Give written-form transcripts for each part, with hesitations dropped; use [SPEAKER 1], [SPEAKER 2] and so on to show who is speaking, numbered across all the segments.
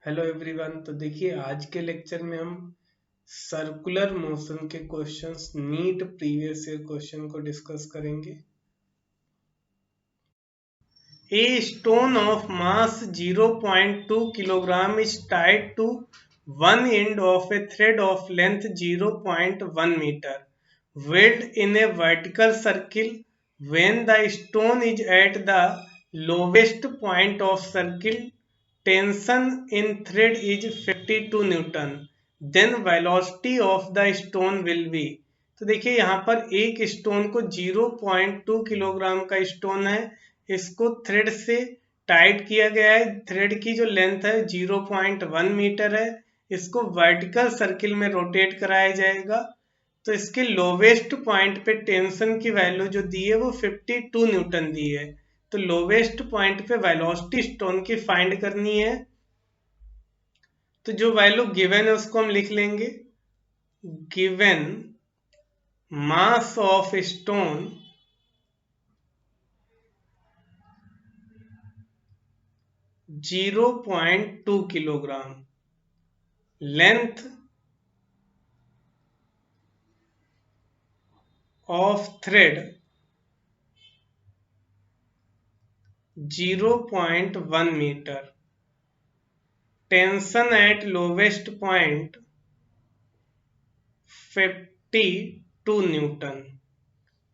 [SPEAKER 1] Hello everyone. तो देखिए आज के लेक्चर में हम सर्कुलर मोशन के questions NEET previous year question को डिस्कस करेंगे। A stone of mass 0.2 kilogram is tied to one end of a thread of length 0.1 meter, wedged in a vertical circle. When the stone is at the lowest point of circle, tension in thread is 52 Newton. Then velocity of the stone will be। तो देखिए यहाँ पर एक stone को 0.2 kilogram का stone है, इसको thread से टाइट किया गया है। थ्रेड की जो लेंथ है 0.1 मीटर है। इसको वर्टिकल सर्किल में रोटेट कराया जाएगा। तो इसके लोवेस्ट पॉइंट पे टेंशन की वैल्यू जो दी है वो 52 न्यूटन दी है। तो लोवेस्ट पॉइंट पे वेलोसिटी स्टोन की फाइंड करनी है। तो जो वैल्यू गिवन है उसको हम लिख लेंगे। Given mass of stone 0.2 kilogram, length of thread 0.1 metre, tension at lowest point 52 newton,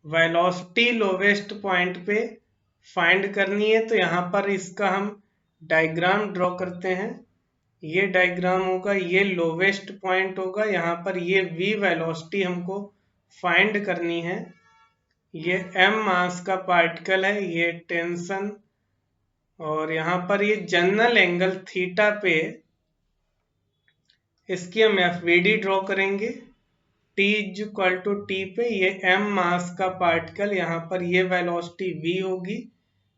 [SPEAKER 1] velocity lowest point पे फाइंड करनी है। तो यहाँ पर इसका हम डायग्राम ड्रॉ करते हैं। ये डायग्राम होगा, ये लोवेस्ट पॉइंट होगा, यहाँ पर ये v वेलोसिटी हमको फाइंड करनी है। ये m मास का पार्टिकल है, ये टेंशन, और यहाँ पर ये जनरल एंगल थीटा पे इसकी हम FVD ड्रॉ करेंगे। T is equal to T पे ये m मास का पार्टिकल, यहाँ पर ये वेलोसिटी v होगी,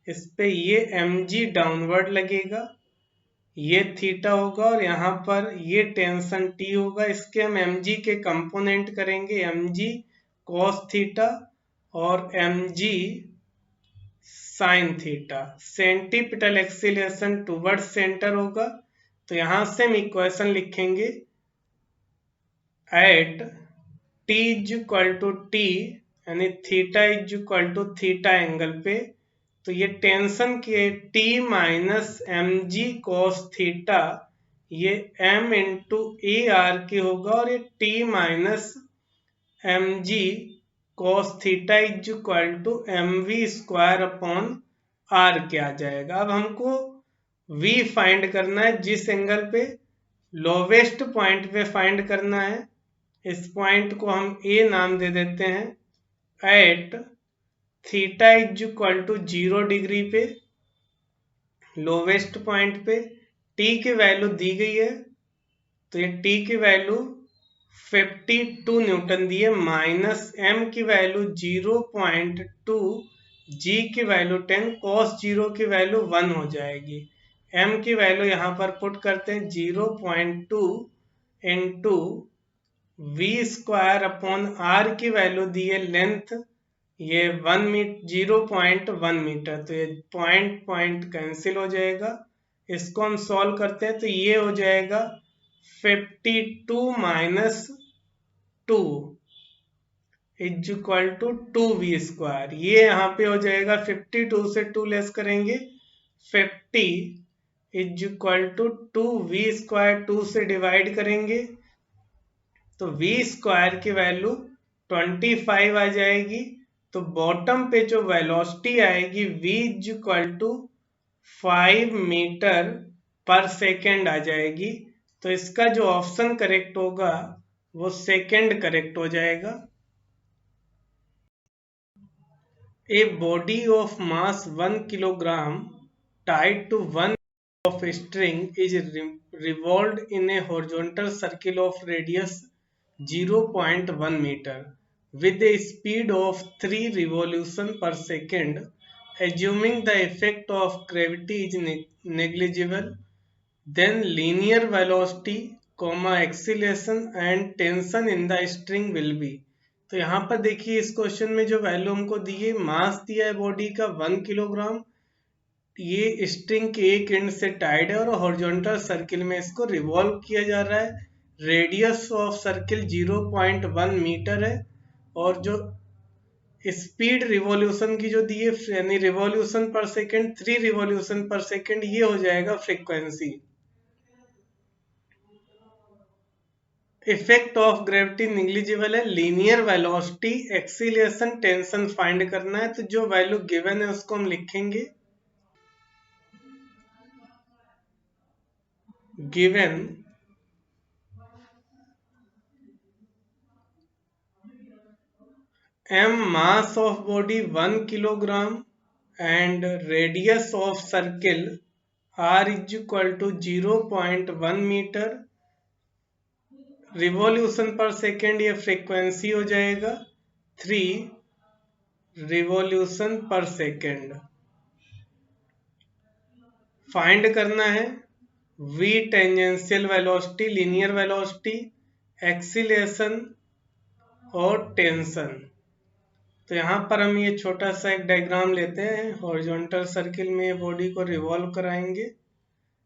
[SPEAKER 1] इस पे ये mg डाउनवर्ड लगेगा, ये थीटा होगा, और यहाँ पर ये टेंशन T होगा। इसके हम mg के कंपोनेंट करेंगे, mg cos थीटा और mg sine theta. Centripetal acceleration toward centre होगा। तो यहाँ से हम इक्वेशन लिखेंगे at T is equal to T यानी theta is equal to theta angle पे। तो ये टेंशन के T minus M G cos theta, ये m इंटू ए आर के होगा, और ये t minus M G cos theta is equal to M we square upon are के आ जाएगा। अब हमको v फाइंड करना है, जिस एंगल पे लोवेस्ट पॉइंट पे फाइंड करना है। इस पॉइंट को हम a नाम दे देते हैं। At theta is equal to 0 degree पे लोवेस्ट पॉइंट पे t की वैल्यू दी गई है। तो ये t की वैल्यू 52 न्यूटन दी है, माइनस m की वैल्यू 0.2, g की वैल्यू 10, cos 0 की वैल्यू 1 हो जाएगी। m की वैल्यू यहाँ पर पुट करते हैं 0.2 into v square upon r की वैल्यू दी है लेंथ, ये 0.1 मीटर। तो ये पॉइंट पॉइंट कैंसिल हो जाएगा। इसको हम सॉल्व करते हैं तो ये हो जाएगा 52 minus 2 is equal to 2v square. ये यहाँ पे हो जाएगा 52 से 2 लेस करेंगे 50 is equal to 2v square, 2 से डिवाइड करेंगे तो v स्क्वायर की वैल्यू 25 आ जाएगी। तो बॉटम पे जो वेलोसिटी आएगी v is equal to 5 metre per second आ जाएगी। तो इसका जो ऑप्शन करेक्ट होगा वो सेकेंड करेक्ट हो जाएगा। A body of mass 1 kilogram tied to one of a string is revolved in a horizontal circle of radius 0.1 meter with a speed of 3 revolutions per second. Assuming the effect of gravity is negligible, then linear velocity, acceleration and tension in the string will be। तो यहाँ पर देखिए इस question में जो value हमको दी है, मास दिया है बॉडी का 1 किलोग्राम, ये स्ट्रिंग के एक एंड से टाइड है और हॉरिजॉन्टल सर्किल में इसको रिवॉल्व किया जा रहा है। रेडियस ऑफ सर्किल 0.1 मीटर है और जो स्पीड रिवॉल्यूशन की जो दी है यानी रिवॉल्यूशन पर सेकेंड 3 रिवॉल्यूशन पर सेकेंड, ये हो जाएगा frequency. Effect of gravity negligible है। Linear velocity, acceleration, tension find करना है, तो जो वैल्यू गिवन है उसको हम लिखेंगे। Given m mass of body 1 kilogram and radius of circle r is equal to 0.1 meter, revolution पर सेकेंड ये फ्रीक्वेंसी हो जाएगा 3 रिवॉल्यूशन पर सेकेंड। फाइंड करना है v tangential velocity, linear velocity, acceleration और टेंशन। तो यहाँ पर हम ये छोटा सा एक डायग्राम लेते हैं। हॉरिजॉन्टल सर्किल में बॉडी को रिवॉल्व कराएंगे।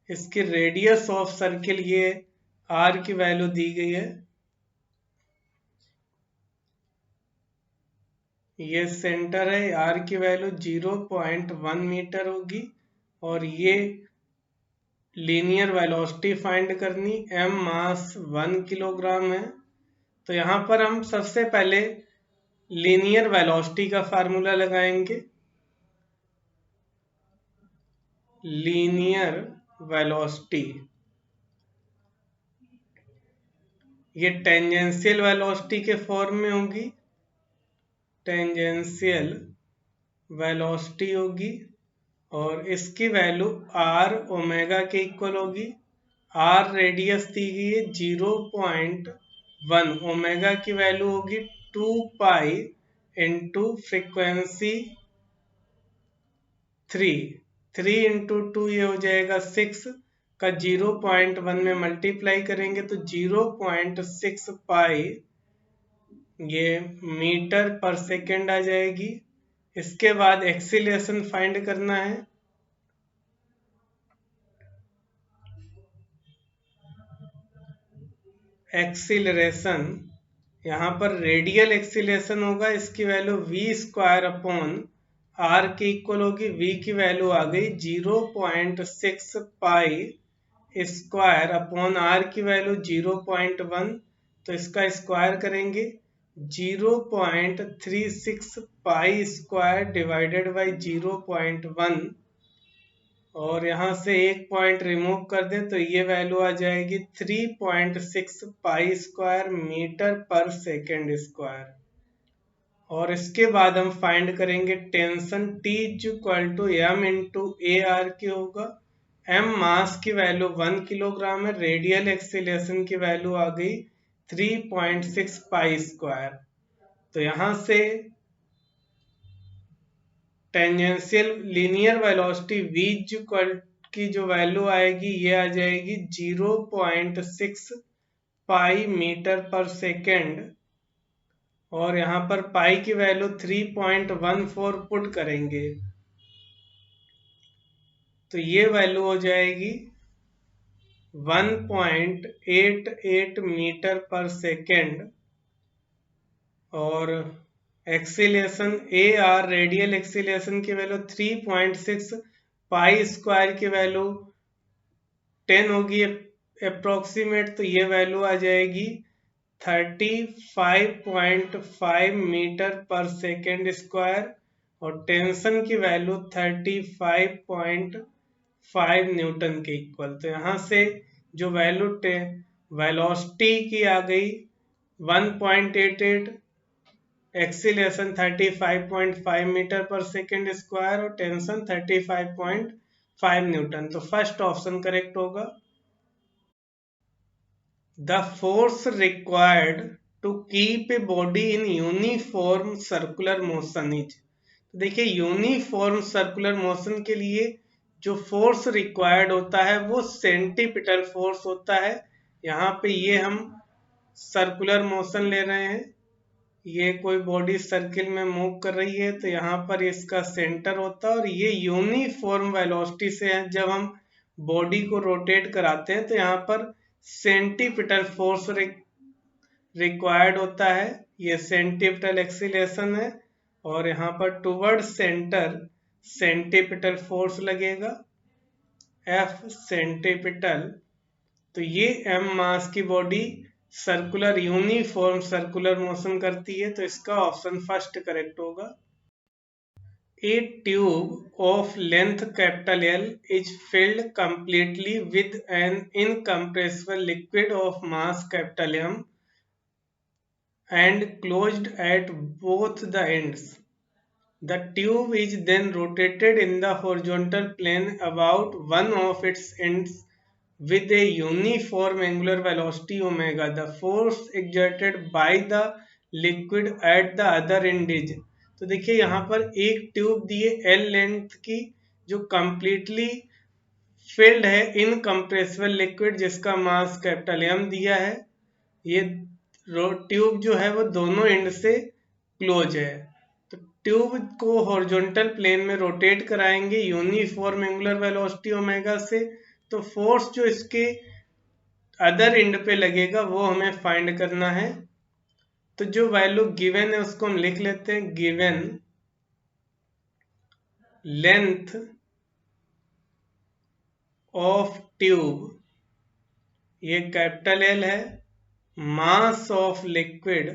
[SPEAKER 1] इसकी रेडियस ऑफ सर्किल ये r की वैल्यू दी गई है, ये सेंटर है, r की वैल्यू 0.1 मीटर होगी और ये लीनियर वेलोसिटी फाइंड करनी, m मास 1 किलोग्राम है। तो यहाँ पर हम सबसे पहले लीनियर वेलोसिटी का फार्मूला लगाएंगे। लीनियर वेलोसिटी ये टेंजेंशियल वेलोसिटी के फॉर्म में होगी, टेंजेंशियल वेलोसिटी होगी और इसकी वैल्यू r ओमेगा के इक्वल होगी। r रेडियस दी गई है 0.1, ओमेगा की वैल्यू होगी 2 पाई इंटू फ्रिक्वेंसी 3 इंटू 2 ये हो जाएगा 6 का 0.1 में मल्टीप्लाई करेंगे तो 0.6 पाई ये मीटर पर सेकेंड आ जाएगी। इसके बाद एक्सीलरेशन फाइंड करना है। एक्सीलरेशन यहाँ पर रेडियल एक्सीलरेशन होगा, इसकी value v square upon r के इक्वल होगी। v की वैल्यू आ गई 0.6 पाई स्क्वायर अपॉन r की वैल्यू 0.1, तो इसका स्क्वायर करेंगे 0.36 पाई स्क्वायर डिवाइडेड बाई 0.1 और यहाँ से एक पॉइंट रिमूव कर दें तो ये वैल्यू आ जाएगी 3.6 pi square metre per second square. और इसके बाद हम फाइंड करेंगे tension, T equal to m into A r की होगा। m मास की वैल्यू 1 किलोग्राम है, रेडियल एक्सीलरेशन की वैल्यू आ गई 3.6 पाई स्क्वायर। तो यहाँ से tangential linear velocity v equal की जो वैल्यू आएगी ये आ जाएगी 0.6 पाई मीटर पर सेकेंड और यहाँ पर पाई की वैल्यू 3.14 पुट करेंगे तो ये वैल्यू हो जाएगी 1.88 मीटर पर सेकेंड। और एक्सीलरेशन ए आर रेडियल एक्सीलरेशन की वैल्यू 3.6 पाई स्क्वायर की वैल्यू 10 होगी अप्रोक्सीमेट, तो ये वैल्यू आ जाएगी 35.5 मीटर पर सेकेंड स्क्वायर और टेंशन की वैल्यू 35.5 न्यूटन के इक्वल। तो यहाँ से जो वैल्यू वेलोसिटी की आ गई 1.88, acceleration 35.5 metre per second square और टेंशन 35.5 न्यूटन। तो फर्स्ट ऑप्शन करेक्ट होगा। The force required to keep a body in uniform circular motion is. देखिए यूनिफॉर्म सर्कुलर मोशन के लिए जो फोर्स रिक्वायर्ड होता है वो सेंटीपिटल फोर्स होता है। यहाँ पे ये हम सर्कुलर मोशन ले रहे हैं ये कोई बॉडी सर्किल में मूव कर रही है तो यहाँ पर इसका सेंटर होता है, और ये यूनिफॉर्म वेलोसिटी से है। जब हम बॉडी को रोटेट कराते हैं तो यहाँ पर सेंटीपिटल फोर्स रिक्वायर्ड होता है, ये सेंटीपिटल एक्सीलरेशन है, और यहाँ पर टुवर्ड सेंटर सेंटीपिटल फोर्स लगेगा F सेंटीपिटल। तो ये m मास की body circular uniform circular motion करती है, तो इसका ऑप्शन फर्स्ट करेक्ट होगा। A tube of length L is filled completely with an incompressible liquid of mass M and closed at both the ends. The tube is then rotated in the horizontal plane about one of its ends with a uniform angular velocity omega. The force exerted by the liquid at the other end is, तो देखिए यहाँ पर एक tube दी है L length की जो completely filled है incompressible liquid जिसका मास कैपिटल M दिया है। ये ट्यूब जो है वो दोनों एंड से क्लोज है, तो ट्यूब को हॉरिजॉन्टल प्लेन में रोटेट कराएंगे यूनिफॉर्म एंगुलर वेलोसिटी ओमेगा से, तो फोर्स जो इसके अदर एंड पे लगेगा वो हमें फाइंड करना है। तो जो वैल्यू गिवन है उसको हम लिख लेते हैं। गिवन लेंथ ऑफ ट्यूब, ये कैपिटल L है, mass of liquid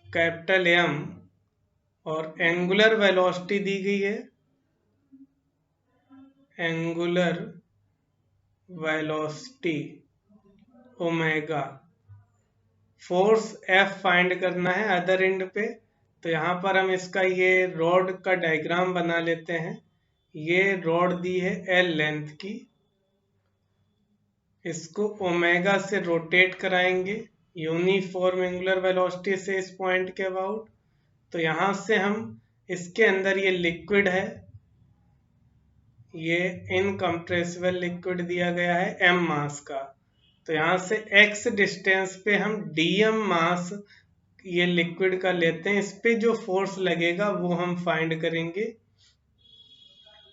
[SPEAKER 1] capital M, और एंगुलर वेलोसिटी दी गई है angular velocity omega. Force F find करना है अदर एंड पे, तो यहाँ पर हम इसका ये रॉड का डायग्राम बना लेते हैं। ये रॉड दी है L लेंथ की, इसको ओमेगा से रोटेट कराएंगे यूनिफॉर्म एंगुलर वेलोसिटी से इस पॉइंट के अबाउट। तो यहाँ से हम इसके अंदर ये लिक्विड है, ये इनकम्प्रेसिबल लिक्विड दिया गया है m मास का, तो यहाँ से x डिस्टेंस पे हम dm मास ये लिक्विड का लेते हैं। इस पे जो फोर्स लगेगा वो हम फाइंड करेंगे।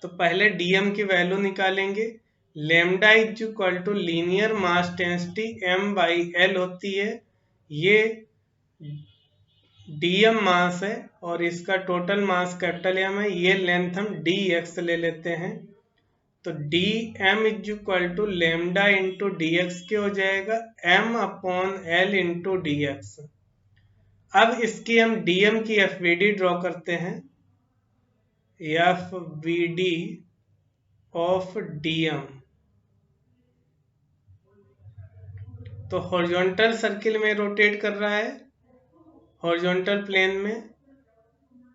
[SPEAKER 1] तो पहले dm की वैल्यू निकालेंगे। Lambda is equal to linear mass density m/l होती है, ये dm मास है और इसका टोटल मास कैपिटल M है। ये लेंथ हम dx ले लेते हैं, तो dm is equal to lambda into dx के हो जाएगा m/l इंटू dx। अब इसकी हम dm की FVD ड्रॉ करते हैं। FVD ऑफ dm, तो हॉरिजॉन्टल सर्किल में रोटेट कर रहा है हॉरिजॉन्टल प्लेन में,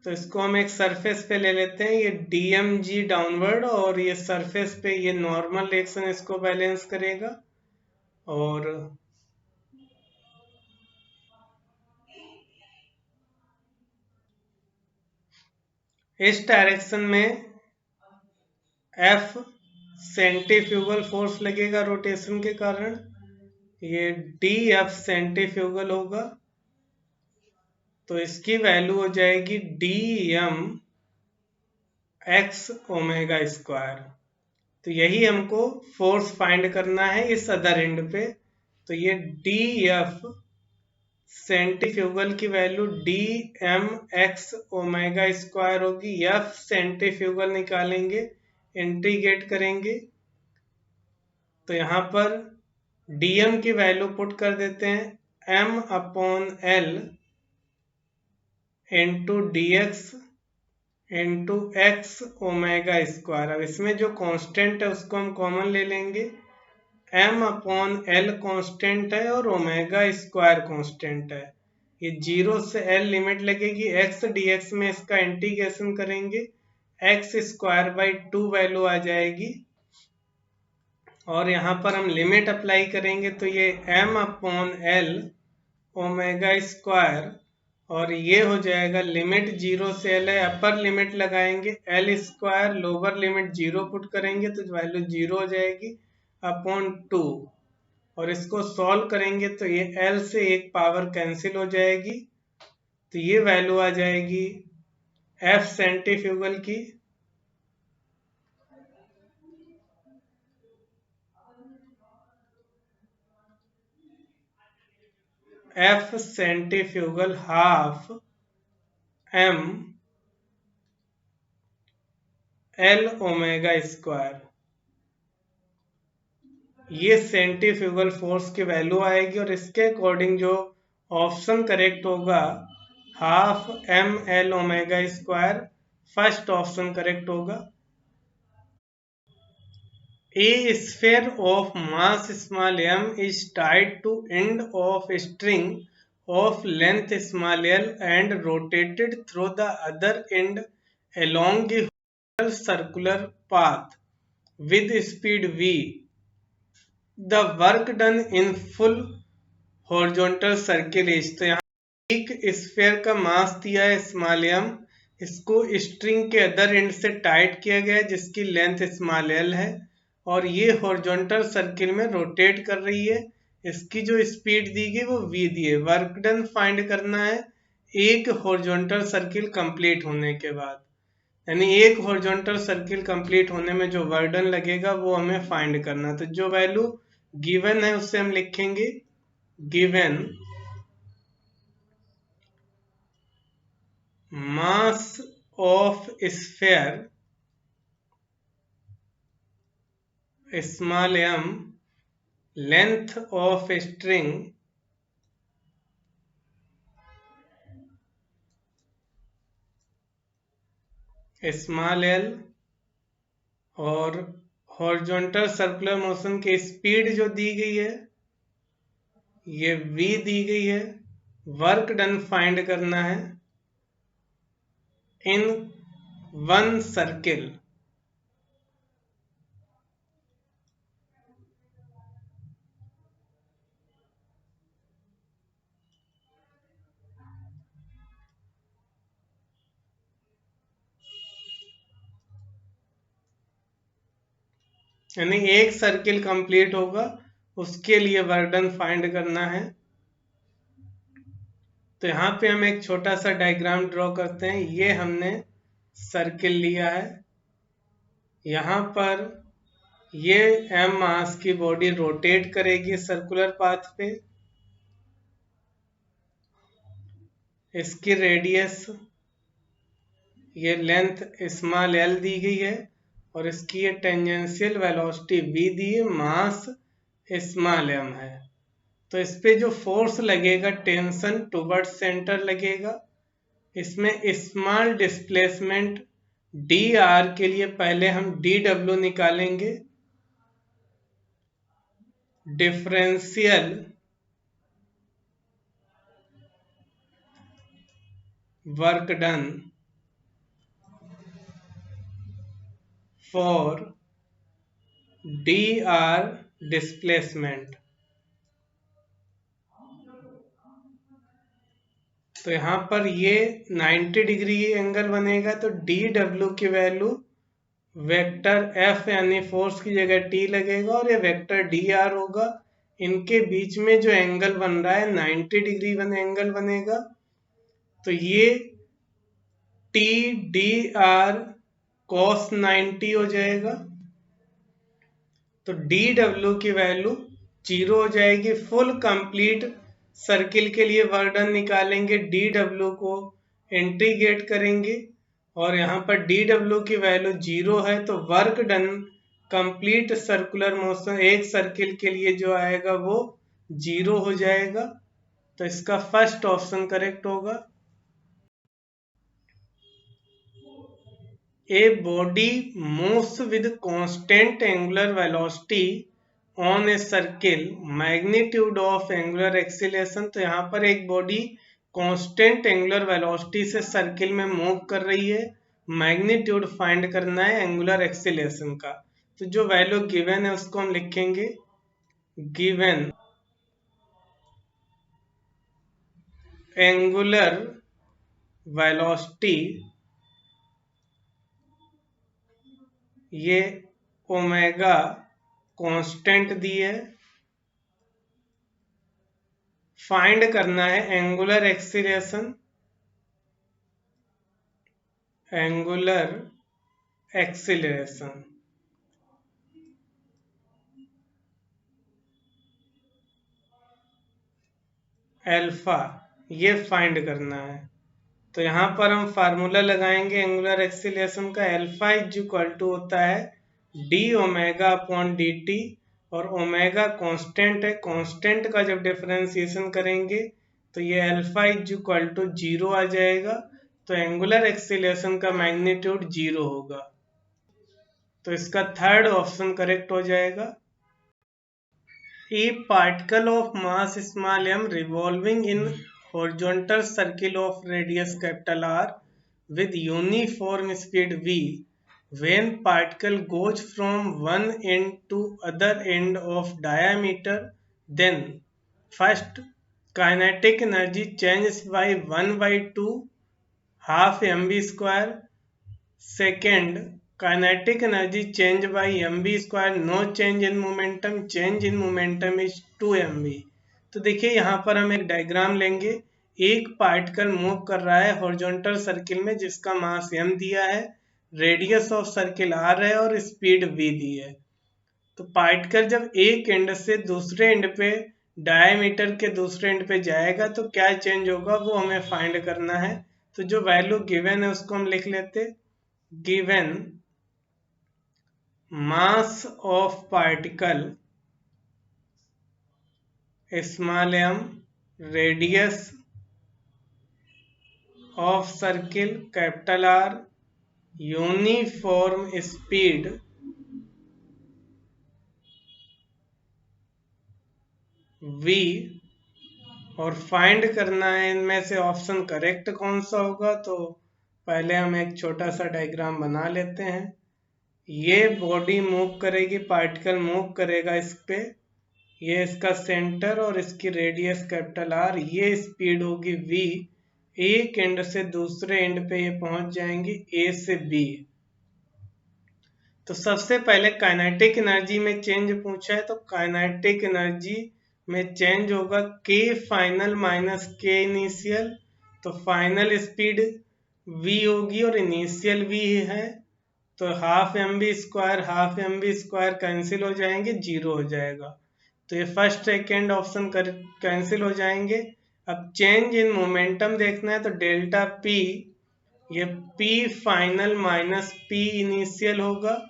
[SPEAKER 1] तो इसको हम एक सरफेस पे ले लेते हैं। ये DMG डाउनवर्ड और ये सरफेस पे ये नॉर्मल रिएक्शन इसको बैलेंस करेगा, और इस डायरेक्शन में F सेंट्रीफ्यूगल फोर्स लगेगा रोटेशन के कारण, ये DF सेंट्रीफ्यूगल होगा, तो इसकी वैल्यू हो जाएगी dm x ओमेगा स्क्वायर। तो यही हमको फोर्स फाइंड करना है इस अदर एंड पे, तो ये df सेंट्रीफ्यूगल की value dm x omega square होगी। f सेंट्रीफ्यूगल निकालेंगे, इंटीग्रेट करेंगे, तो यहाँ पर dm की वैल्यू पुट कर देते हैं m/l into dx into x omega square. अब इसमें जो कांस्टेंट है उसको हम कॉमन ले लेंगे। m/l कांस्टेंट है और ओमेगा स्क्वायर कांस्टेंट है, ये 0 से l लिमिट लगेगी। x dx में इसका इंटीग्रेशन करेंगे, x स्क्वायर बाई 2 वैल्यू आ जाएगी, और यहाँ पर हम लिमिट अप्लाई करेंगे, तो ये m/l ओमेगा स्क्वायर, और ये हो जाएगा लिमिट 0 से l है, अपर लिमिट लगाएंगे l square, lower limit 0 put करेंगे तो वैल्यू 0 हो जाएगी अपॉन 2, और इसको सॉल्व करेंगे तो ये L से एक पावर कैंसिल हो जाएगी, तो ये वैल्यू आ जाएगी F सेंट्रीफ्यूगल की F centrifugal half M L omega square. ये सेंट्रीफ्यूगल फोर्स की वैल्यू आएगी और इसके अकॉर्डिंग जो ऑप्शन करेक्ट होगा half m l omega square, first option correct होगा। A sphere of mass small m is tied to end of a string of length small l and rotated through the other end along a circular path with speed v. The work done in full horizontal circle is, तो यहाँ एक sphere का मास दिया है small M, इसको string के other and से tight किया गया है जिसकी लेंथ स्मॉल एल है और ये हॉरिजॉन्टल सर्किल में रोटेट कर रही है। इसकी जो स्पीड दी गई वो v दी है। वर्क डन फाइंड करना है एक हॉरिजॉन्टल सर्किल कंप्लीट होने के बाद, यानी एक हॉरिजॉन्टल सर्किल कंप्लीट होने में जो वर्क डन लगेगा वो हमें फाइंड करना है। तो जो वैल्यू गिवन है उससे हम लिखेंगे given mass of sphere small m, length of string small l और हॉरिजॉन्टल सर्कुलर मोशन की स्पीड जो दी गई है ये v दी गई है। वर्क डन फाइंड करना है इन वन सर्किल, यानी एक सर्किल कंप्लीट होगा उसके लिए वर्क डन फाइंड करना है। तो यहाँ पे हम एक छोटा सा डायग्राम ड्रॉ करते हैं। ये हमने सर्किल लिया है, यहाँ पर ये m मास की बॉडी रोटेट करेगी सर्कुलर पाथ पे, इसकी रेडियस ये लेंथ स्मॉल l दी गई है और इसकी ये टेंजेंशियल वेलोसिटी v दी है, मास स्मॉल m है। तो इस पे जो फोर्स लगेगा टेंशन टुवर्ड सेंटर लगेगा। इसमें स्मॉल डिस्प्लेसमेंट dr के लिए पहले हम dw निकालेंगे, differential work done for dr displacement. तो यहाँ पर ये 90 डिग्री एंगल बनेगा तो dw की वैल्यू वेक्टर F यानी फोर्स की जगह T लगेगा और ये वेक्टर dr होगा। इनके बीच में जो एंगल बन रहा है 90 डिग्री एंगल बनेगा, तो ये T dr cos 90 हो जाएगा। तो dw की वैल्यू 0 हो जाएगी। फुल कंप्लीट सर्किल के लिए वर्क डन निकालेंगे, dw को इंटीग्रेट करेंगे और यहाँ पर dw की वैल्यू 0 है तो work done complete circular motion एक सर्किल के लिए जो आएगा वो 0 हो जाएगा। तो इसका फर्स्ट ऑप्शन करेक्ट होगा। A body moves with constant angular velocity on a circle, magnitude of angular acceleration। तो यहाँ पर एक बॉडी कांस्टेंट एंगुलर वेलोसिटी से सर्किल में मूव कर रही है, मैग्नीट्यूड फाइंड करना है एंगुलर एक्सीलरेशन का। तो जो वैल्यू गिवन है उसको हम लिखेंगे गिवन एंगुलर वेलोसिटी, ये ओमेगा कांस्टेंट दी है फाइंड करना है angular acceleration, angular acceleration alpha, ये फाइंड करना है। तो यहाँ पर हम फार्मूला लगाएंगे एंगुलर एक्सीलरेशन का। अल्फा इज इक्वल टू होता है D omega upon D T, और ओमेगा कांस्टेंट है, कांस्टेंट का जब डिफरेंशिएशन करेंगे तो ये अल्फा इज इक्वल टू 0 आ जाएगा। तो एंगुलर एक्सीलरेशन का मैग्नीट्यूड 0 होगा। तो इसका थर्ड ऑप्शन करेक्ट हो जाएगा। A particle of mass small m revolving in horizontal circle of radius capital R with uniform speed v, when particle goes from one end to other end of diameter, then first kinetic energy changes by 1 by 2 half mv square, second kinetic energy change by mv square, no change in momentum, change in momentum is 2 mv। तो देखिए यहाँ पर हम एक diagram लेंगे। एक particle move कर रहा है हॉरिजॉन्टल सर्किल में जिसका मास m दिया है, रेडियस ऑफ सर्किल r है और स्पीड v दी है। तो पार्टिकल जब एक एंड से दूसरे एंड पे, डायमीटर के दूसरे एंड पे जाएगा तो क्या चेंज होगा वो हमें फाइंड करना है। तो जो वैल्यू गिवन है उसको हम लिख लेते। given mass of particle small m, radius of circle capital R, uniform speed v, और फाइंड करना है इनमें से ऑप्शन करेक्ट कौन सा होगा। तो पहले हम एक छोटा सा डायग्राम बना लेते हैं। ये बॉडी मूव करेगी, पार्टिकल मूव करेगा इस पे, ये इसका सेंटर और इसकी रेडियस कैपिटल आर, ये स्पीड होगी v, एक एंड से दूसरे एंड पे ये पहुंच जाएंगे ए से बी। तो सबसे पहले काइनेटिक एनर्जी में चेंज पूछा है, तो काइनेटिक एनर्जी में चेंज होगा k final minus k initial. तो फाइनल स्पीड v होगी और इनिशियल v है, तो half m B square cancel हो जाएंगे, 0 हो जाएगा। तो ये फर्स्ट सेकेंड ऑप्शन कैंसिल हो जाएंगे। अब चेंज इन मोमेंटम देखना है, तो डेल्टा पी, ये P final minus P initial होगा,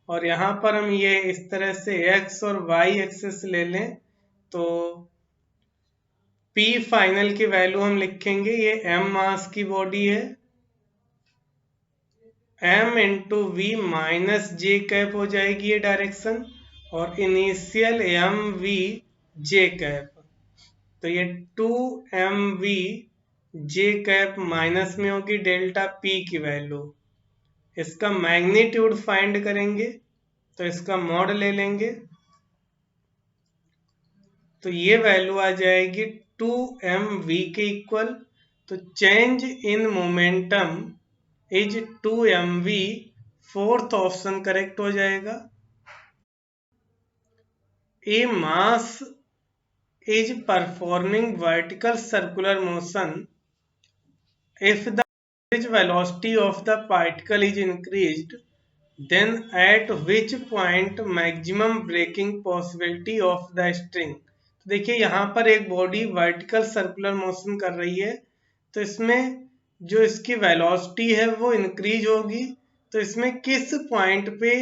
[SPEAKER 1] और यहाँ पर हम ये इस तरह से एक्स और वाई एक्सिस ले लें तो पी फाइनल की वैल्यू हम लिखेंगे, ये एम मास की बॉडी है, m into v minus j cap हो जाएगी ये डायरेक्शन, और initial m v j cap, तो ये 2 m v j cap minus में होगी डेल्टा पी की वैल्यू। इसका मैग्नीट्यूड फाइंड करेंगे, तो इसका मॉड ले लेंगे, तो ये वैल्यू आ जाएगी 2 एम वी के इक्वल। तो change in momentum is 2 m v, fourth option correct हो जाएगा। ए मास is performing vertical circular motion if the average velocity of the particle is increased, then at which point maximum braking possibility of the string। तो देखिए यहाँ पर एक body vertical circular motion कर रही है, तो इसमें जो इसकी वेलोसिटी है वो इंक्रीज होगी, तो इसमें किस पॉइंट पे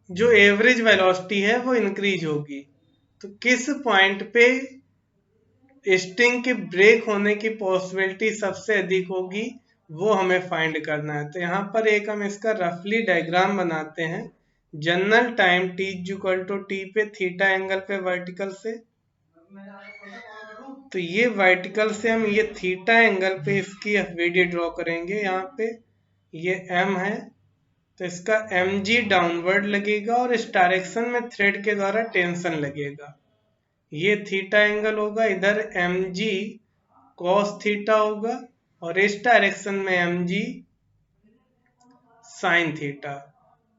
[SPEAKER 1] जो एवरेज वेलोसिटी है वो इंक्रीज होगी, तो किस पॉइंट पे स्ट्रिंग के ब्रेक होने की पॉसिबिलिटी सबसे अधिक होगी वो हमें फाइंड करना है। तो यहाँ पर एक हम इसका रफली डायग्राम बनाते हैं। General time t equal to T पे थीटा एंगल पे वर्टिकल से, तो ये वर्टिकल से हम ये थीटा एंगल पे इसकी एफवीडी ड्रॉ करेंगे। यहाँ पे ये m है, तो इसका mg डाउनवर्ड लगेगा और इस डायरेक्शन में थ्रेड के द्वारा टेंशन लगेगा, ये थीटा एंगल होगा, इधर mg cos थीटा होगा और इस डायरेक्शन में mg sin थीटा,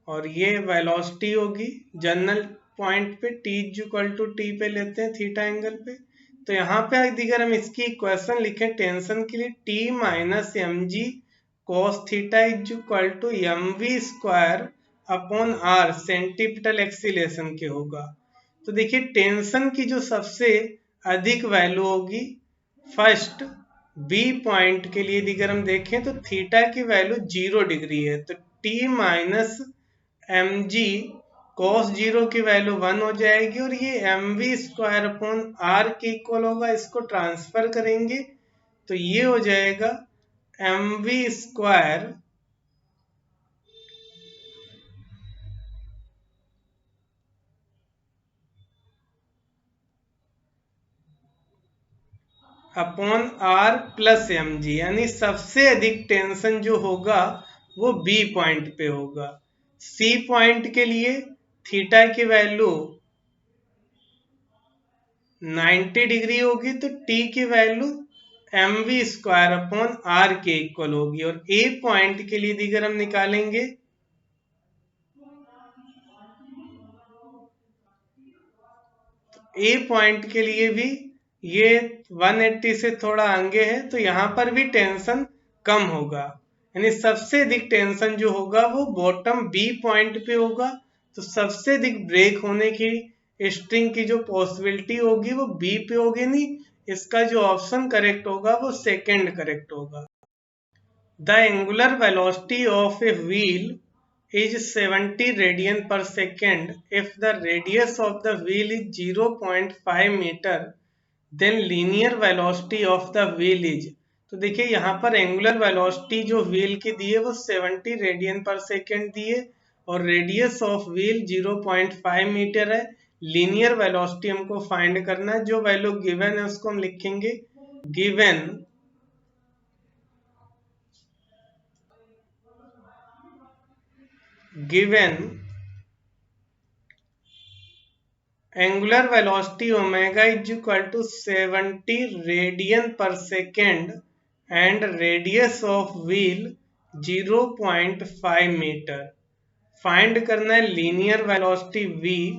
[SPEAKER 1] और ये वेलोसिटी होगी जनरल पॉइंट पे t इक्वल टू टी पे लेते हैं थीटा एंगल पे। तो यहाँ पे अगर हम इसकी इक्वेशन लिखें टेंशन के लिए, T minus M G cos theta is equal to M we square upon r centripetal acceleration के होगा। तो देखिए टेंशन की जो सबसे अधिक वैल्यू होगी फर्स्ट बी पॉइंट के लिए अगर हम देखें तो थीटा की वैल्यू 0 डिग्री है, तो T minus M G cos 0 की वैल्यू 1 हो जाएगी और ये m we square upon are के इक्वल होगा। इसको ट्रांसफर करेंगे तो ये हो जाएगा m we square upon r plus m g, यानी सबसे अधिक टेंशन जो होगा वो बी पॉइंट पे होगा। सी पॉइंट के लिए थीटा की वैल्यू 90 डिग्री होगी, तो टी की value m we square upon are के इक्वल होगी। और ए पॉइंट के लिए अगर हम निकालेंगे ए पॉइंट के लिए भी ये 180 से थोड़ा आगे है, तो यहाँ पर भी टेंशन कम होगा, यानी सबसे अधिक टेंशन जो होगा वो बॉटम बी पॉइंट पे होगा। तो सबसे अधिक ब्रेक होने की स्ट्रिंग की जो पॉसिबिलिटी होगी वो बी पे होगी, नहीं इसका जो ऑप्शन करेक्ट होगा वो सेकंड करेक्ट होगा। The angular velocity of a wheel is 70 radian per second if the radius of the wheel is 0.5 meter, then linear velocity of the wheel is। तो देखिए यहाँ पर एंगुलर वेलोसिटी जो wheel की दी है वो 70 रेडियन पर सेकेंड दी है और रेडियस ऑफ व्हील 0.5 मीटर है। लीनियर वेलोसिटी हमको फाइंड करना है, जो वैल्यू गिवन है उसको हम लिखेंगे given angular velocity omega is equal to 70 radian per second and radius of wheel 0.5 मीटर। फाइंड करना है लीनियर वेलोसिटी v।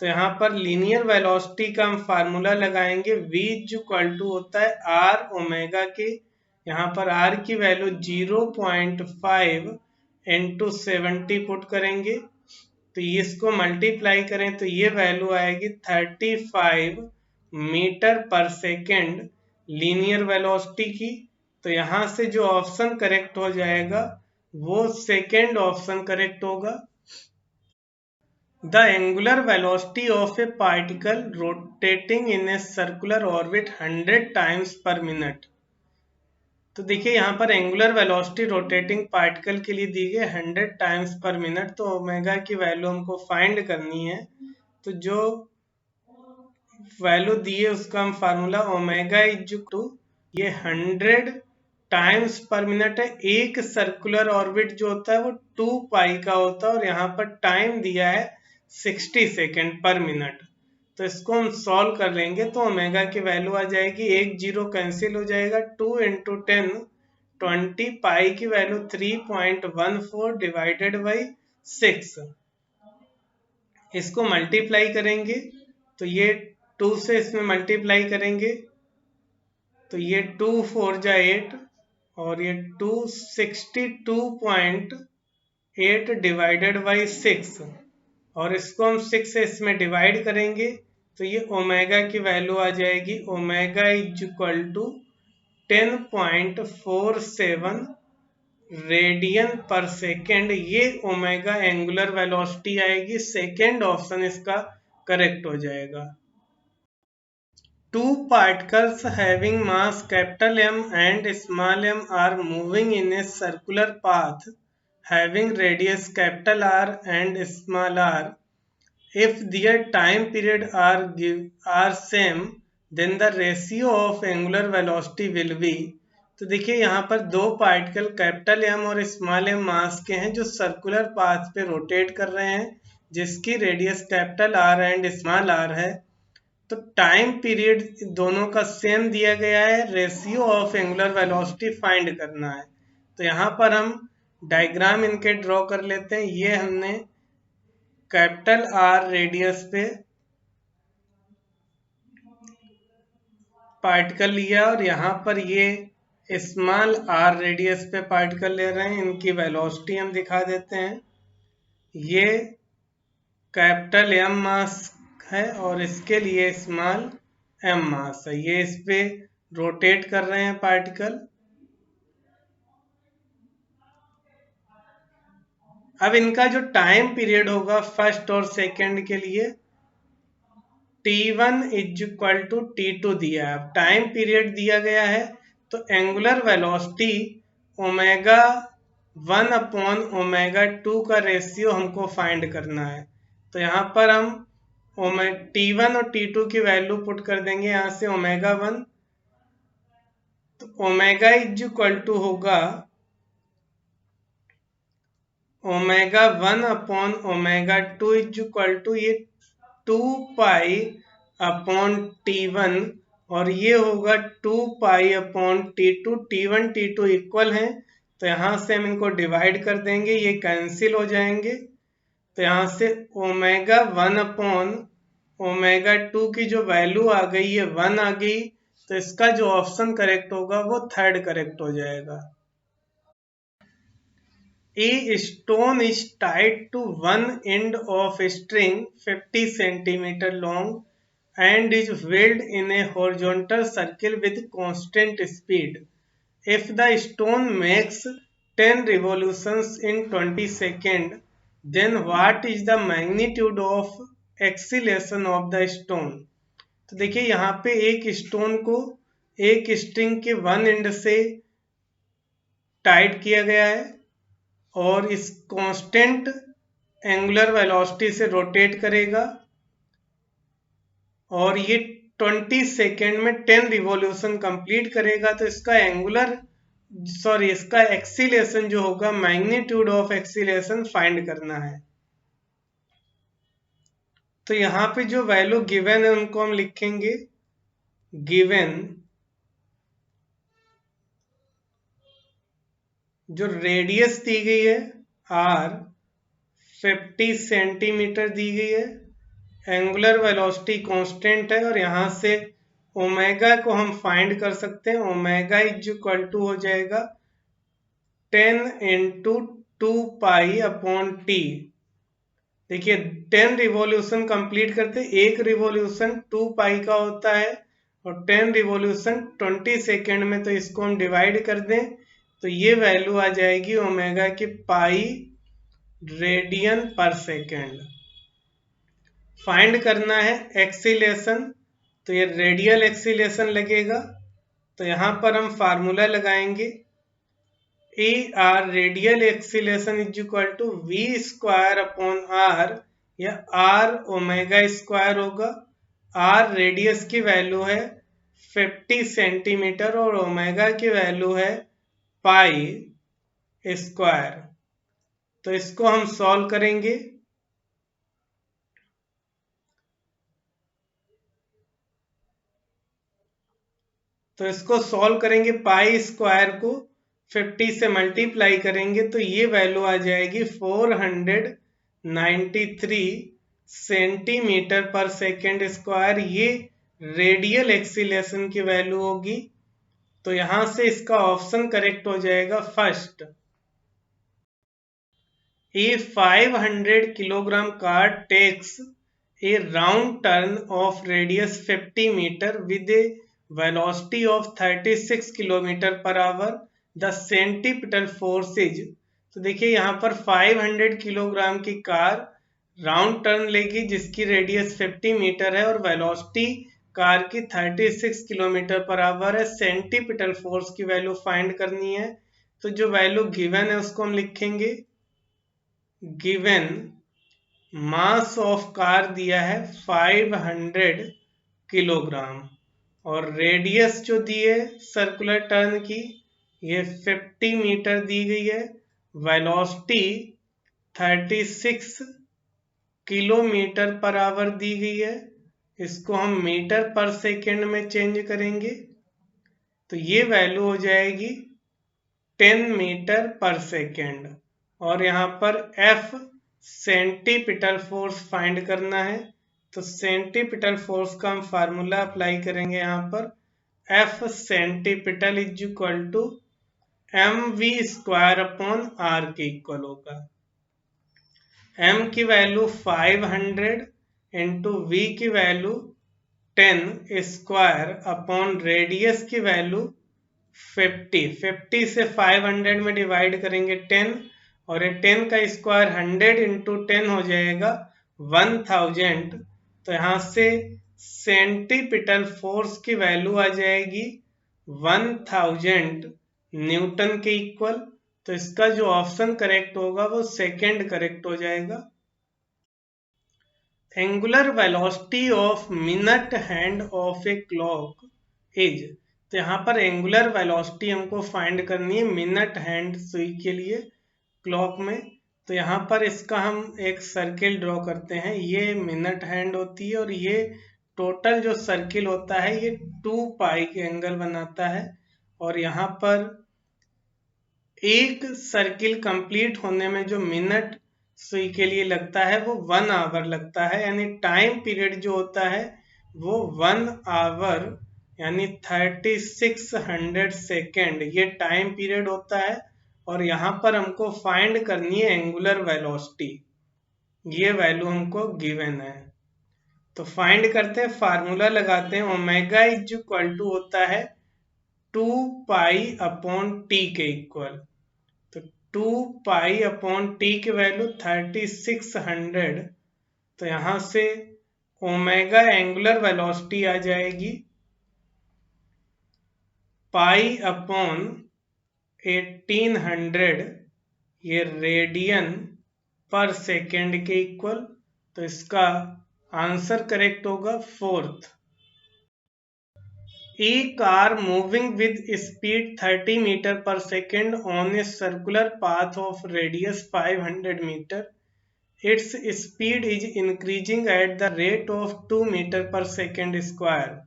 [SPEAKER 1] तो यहाँ पर लीनियर वेलोसिटी का हम फार्मूला लगाएंगे, v इक्वल टू होता है r ओमेगा के। यहाँ पर r की वैल्यू 0.5 इंटू 70 पुट करेंगे तो ये इसको मल्टीप्लाई करें तो ये वैल्यू आएगी 35 metre per second linear velocity की। तो यहाँ से जो ऑप्शन करेक्ट हो जाएगा वो सेकेंड ऑप्शन करेक्ट होगा। The angular velocity of A particle rotating in a circular orbit 100 times पर मिनट। तो देखिए यहाँ पर एंगुलर वेलोसिटी रोटेटिंग पार्टिकल के लिए दी गई 100 टाइम्स पर मिनट। तो ओमेगा की वैल्यू हमको फाइंड करनी है, तो जो वैल्यू दी है उसका हम फार्मूला ओमेगा इज टू ये 100 टाइम्स पर मिनट है। एक सर्कुलर ऑर्बिट जो होता है वो 2 पाई का होता है और यहाँ पर टाइम दिया है 60 सेकेंड पर मिनट। तो इसको हम सॉल्व कर लेंगे तो ओमेगा की वैल्यू आ जाएगी, एक जीरो कैंसिल हो जाएगा, 2 इंटू 10 20 पाई की वैल्यू 3.14 डिवाइडेड बाई 6। इसको मल्टीप्लाई करेंगे तो ये 2 से इसमें मल्टीप्लाई करेंगे तो ये 2 4 जा 8 और ये 262.8 डिवाइडेड बाई 6 और इसको हम 6 से इसमें डिवाइड करेंगे तो ये ओमेगा की वैल्यू आ जाएगी omega is equal to 10.47 radian per second. ये ओमेगा एंगुलर वेलोसिटी आएगी, सेकेंड ऑप्शन इसका करेक्ट हो जाएगा। Two particles having mass capital M and small m are moving in a circular path having radius capital R and small r. If their time period are same, then the ratio of angular velocity will be। तो देखिए यहाँ पर दो particle capital M और small M मास के हैं जो circular path पे रोटेट कर रहे हैं जिसकी radius capital R and small r है। तो टाइम पीरियड दोनों का सेम दिया गया है, ratio of angular velocity find करना है। तो यहाँ पर हम डायग्राम इनके ड्रॉ कर लेते हैं। ये हमने कैपिटल आर रेडियस पे पार्टिकल लिया और यहाँ पर ये स्मॉल आर रेडियस पे पार्टिकल ले रहे हैं। इनकी वेलोसिटी हम दिखा देते हैं। ये कैपिटल एम मास है और इसके लिए स्मॉल एम मास है। ये इस पे रोटेट कर रहे हैं पार्टिकल। अब इनका जो टाइम पीरियड होगा फर्स्ट और सेकंड के लिए t1 is equal to t2 दिया है। अब टाइम पीरियड दिया गया है तो angular velocity omega 1 upon omega 2 का रेशियो हमको फाइंड करना है। तो यहाँ पर हम t1 और t2 की वैल्यू पुट कर देंगे। यहाँ से ओमेगा 1 तो ओमेगा इज इक्वल टू होगा omega 1 upon omega 2 is equal to ये 2 पाई अपॉन t1 और ये होगा 2 pi upon t2। t1 t2 equal हैं तो यहाँ से हम इनको डिवाइड कर देंगे, ये कैंसिल हो जाएंगे। तो यहाँ से ओमेगा 1 अपॉन ओमेगा 2 की जो वैल्यू आ गई है 1 आ गई। तो इसका जो ऑप्शन करेक्ट होगा वो थर्ड करेक्ट हो जाएगा। A stone is tied to one end of a string 50 centimeter long and is whirled in a horizontal circle with constant speed. If the stone makes 10 revolutions in 20 seconds, then what is the magnitude of acceleration of the stone? तो देखिए यहाँ पे एक stone को एक string के one and से tight किया गया है और इस कांस्टेंट एंगुलर वेलोसिटी से रोटेट करेगा और ये 20 सेकेंड में 10 रिवॉल्यूशन कंप्लीट करेगा। तो इसका इसका एक्सीलेशन जो होगा, मैग्नीट्यूड ऑफ एक्सीलेशन फाइंड करना है। तो यहाँ पे जो वैल्यू गिवन है उनको हम लिखेंगे गिवन जो रेडियस दी गई है r 50 सेंटीमीटर दी गई है, एंगुलर वेलोसिटी कांस्टेंट है और यहाँ से ओमेगा को हम फाइंड कर सकते हैं। ओमेगा इज इक्वल टू हो जाएगा 10 इंटू 2 पाई अपॉन टी। देखिए 10 रिवॉल्यूशन कंप्लीट करते, एक रिवॉल्यूशन 2 पाई का होता है और 10 रिवॉल्यूशन 20 सेकेंड में। तो इसको हम डिवाइड कर दें तो ये वैल्यू आ जाएगी ओमेगा की pi radian per second. Find करना है एक्सीलेशन, तो ये रेडियल एक्सीलेशन लगेगा। तो यहाँ पर हम फार्मूला लगाएंगे a r radial acceleration is equal to v square upon r या आर ओमेगा स्क्वायर होगा। आर रेडियस की वैल्यू है 50 सेंटीमीटर और ओमेगा की वैल्यू है पाई स्क्वायर। तो इसको हम सॉल्व करेंगे। तो इसको सॉल्व करेंगे, पाई स्क्वायर को 50 से मल्टीप्लाई करेंगे तो ये वैल्यू आ जाएगी 493 सेंटीमीटर पर सेकेंड स्क्वायर। ये रेडियल एक्सीलेशन की वैल्यू होगी। तो यहां से इसका ऑप्शन करेक्ट हो जाएगा first. A 500 kilogram car takes a round turn of radius 50 meter with a velocity of 36 kilometre per hour. The centripetal force is, तो देखिए यहाँ पर 500 किलोग्राम की कार राउंड टर्न लेगी जिसकी रेडियस 50 मीटर है और वेलोसिटी कार की 36 किलोमीटर पर आवर है। सेंटीपिटल फोर्स की वैल्यू फाइंड करनी है। तो जो वैल्यू गिवन है उसको हम लिखेंगे गिवन मास ऑफ कार दिया है 500 किलोग्राम और रेडियस जो दी है सर्कुलर टर्न की ये 50 मीटर दी गई है। वेलोसिटी 36 किलोमीटर पर आवर दी गई है। इसको हम मीटर पर सेकेंड में चेंज करेंगे तो ये वैल्यू हो जाएगी 10 मीटर पर सेकेंड। और यहाँ पर F सेंटीपिटल फोर्स फाइंड करना है। तो सेंटीपिटल फोर्स का हम फार्मूला अप्लाई करेंगे यहाँ पर F centripetal is equal to mv square upon r के इक्वल होगा। m की वैल्यू 500 इंटू v की वैल्यू 10 स्क्वायर अपॉन रेडियस की वैल्यू 50 से 500 में डिवाइड करेंगे 10, और ये 10 का स्क्वायर 100 इंटू 10 हो जाएगा 1000। तो यहाँ से सेंटीपिटल फोर्स की वैल्यू आ जाएगी 1000 न्यूटन के इक्वल। तो इसका जो ऑप्शन करेक्ट होगा वो सेकंड करेक्ट हो जाएगा। Angular velocity of minute hand of a clock is, तो यहाँ पर एंगुलर वेलोसिटी हमको फाइंड करनी है मिनट हैंड सुई के लिए क्लॉक में। तो यहाँ पर इसका हम एक सर्किल ड्रॉ करते हैं, ये मिनट हैंड होती है और ये टोटल जो सर्किल होता है ये 2 पाई के एंगल बनाता है। और यहाँ पर एक सर्किल कंप्लीट होने में जो मिनट सुई के लिए लगता है वो 1 आवर लगता है, यानी टाइम पीरियड जो होता है वो 1 आवर यानी 3600 सेकेंड ये टाइम पीरियड होता है। और यहाँ पर हमको फाइंड करनी है एंगुलर वेलोसिटी, ये वैल्यू हमको गिवन है। तो फाइंड करते हैं, फार्मूला लगाते हैं, ओमेगा इज इक्वल टू होता है 2 पाई अपॉन टी के इक्वल। तो 2 पाई अपॉन टी की वैल्यू 3600। तो यहाँ से ओमेगा एंगुलर वेलोसिटी आ जाएगी पाई अपॉन 1800 ये रेडियन पर सेकेंड के इक्वल। तो इसका आंसर करेक्ट होगा fourth. A car moving with speed 30 meter per second on a circular path of radius 500 meter. Its speed is increasing at the rate of 2 meter per second square.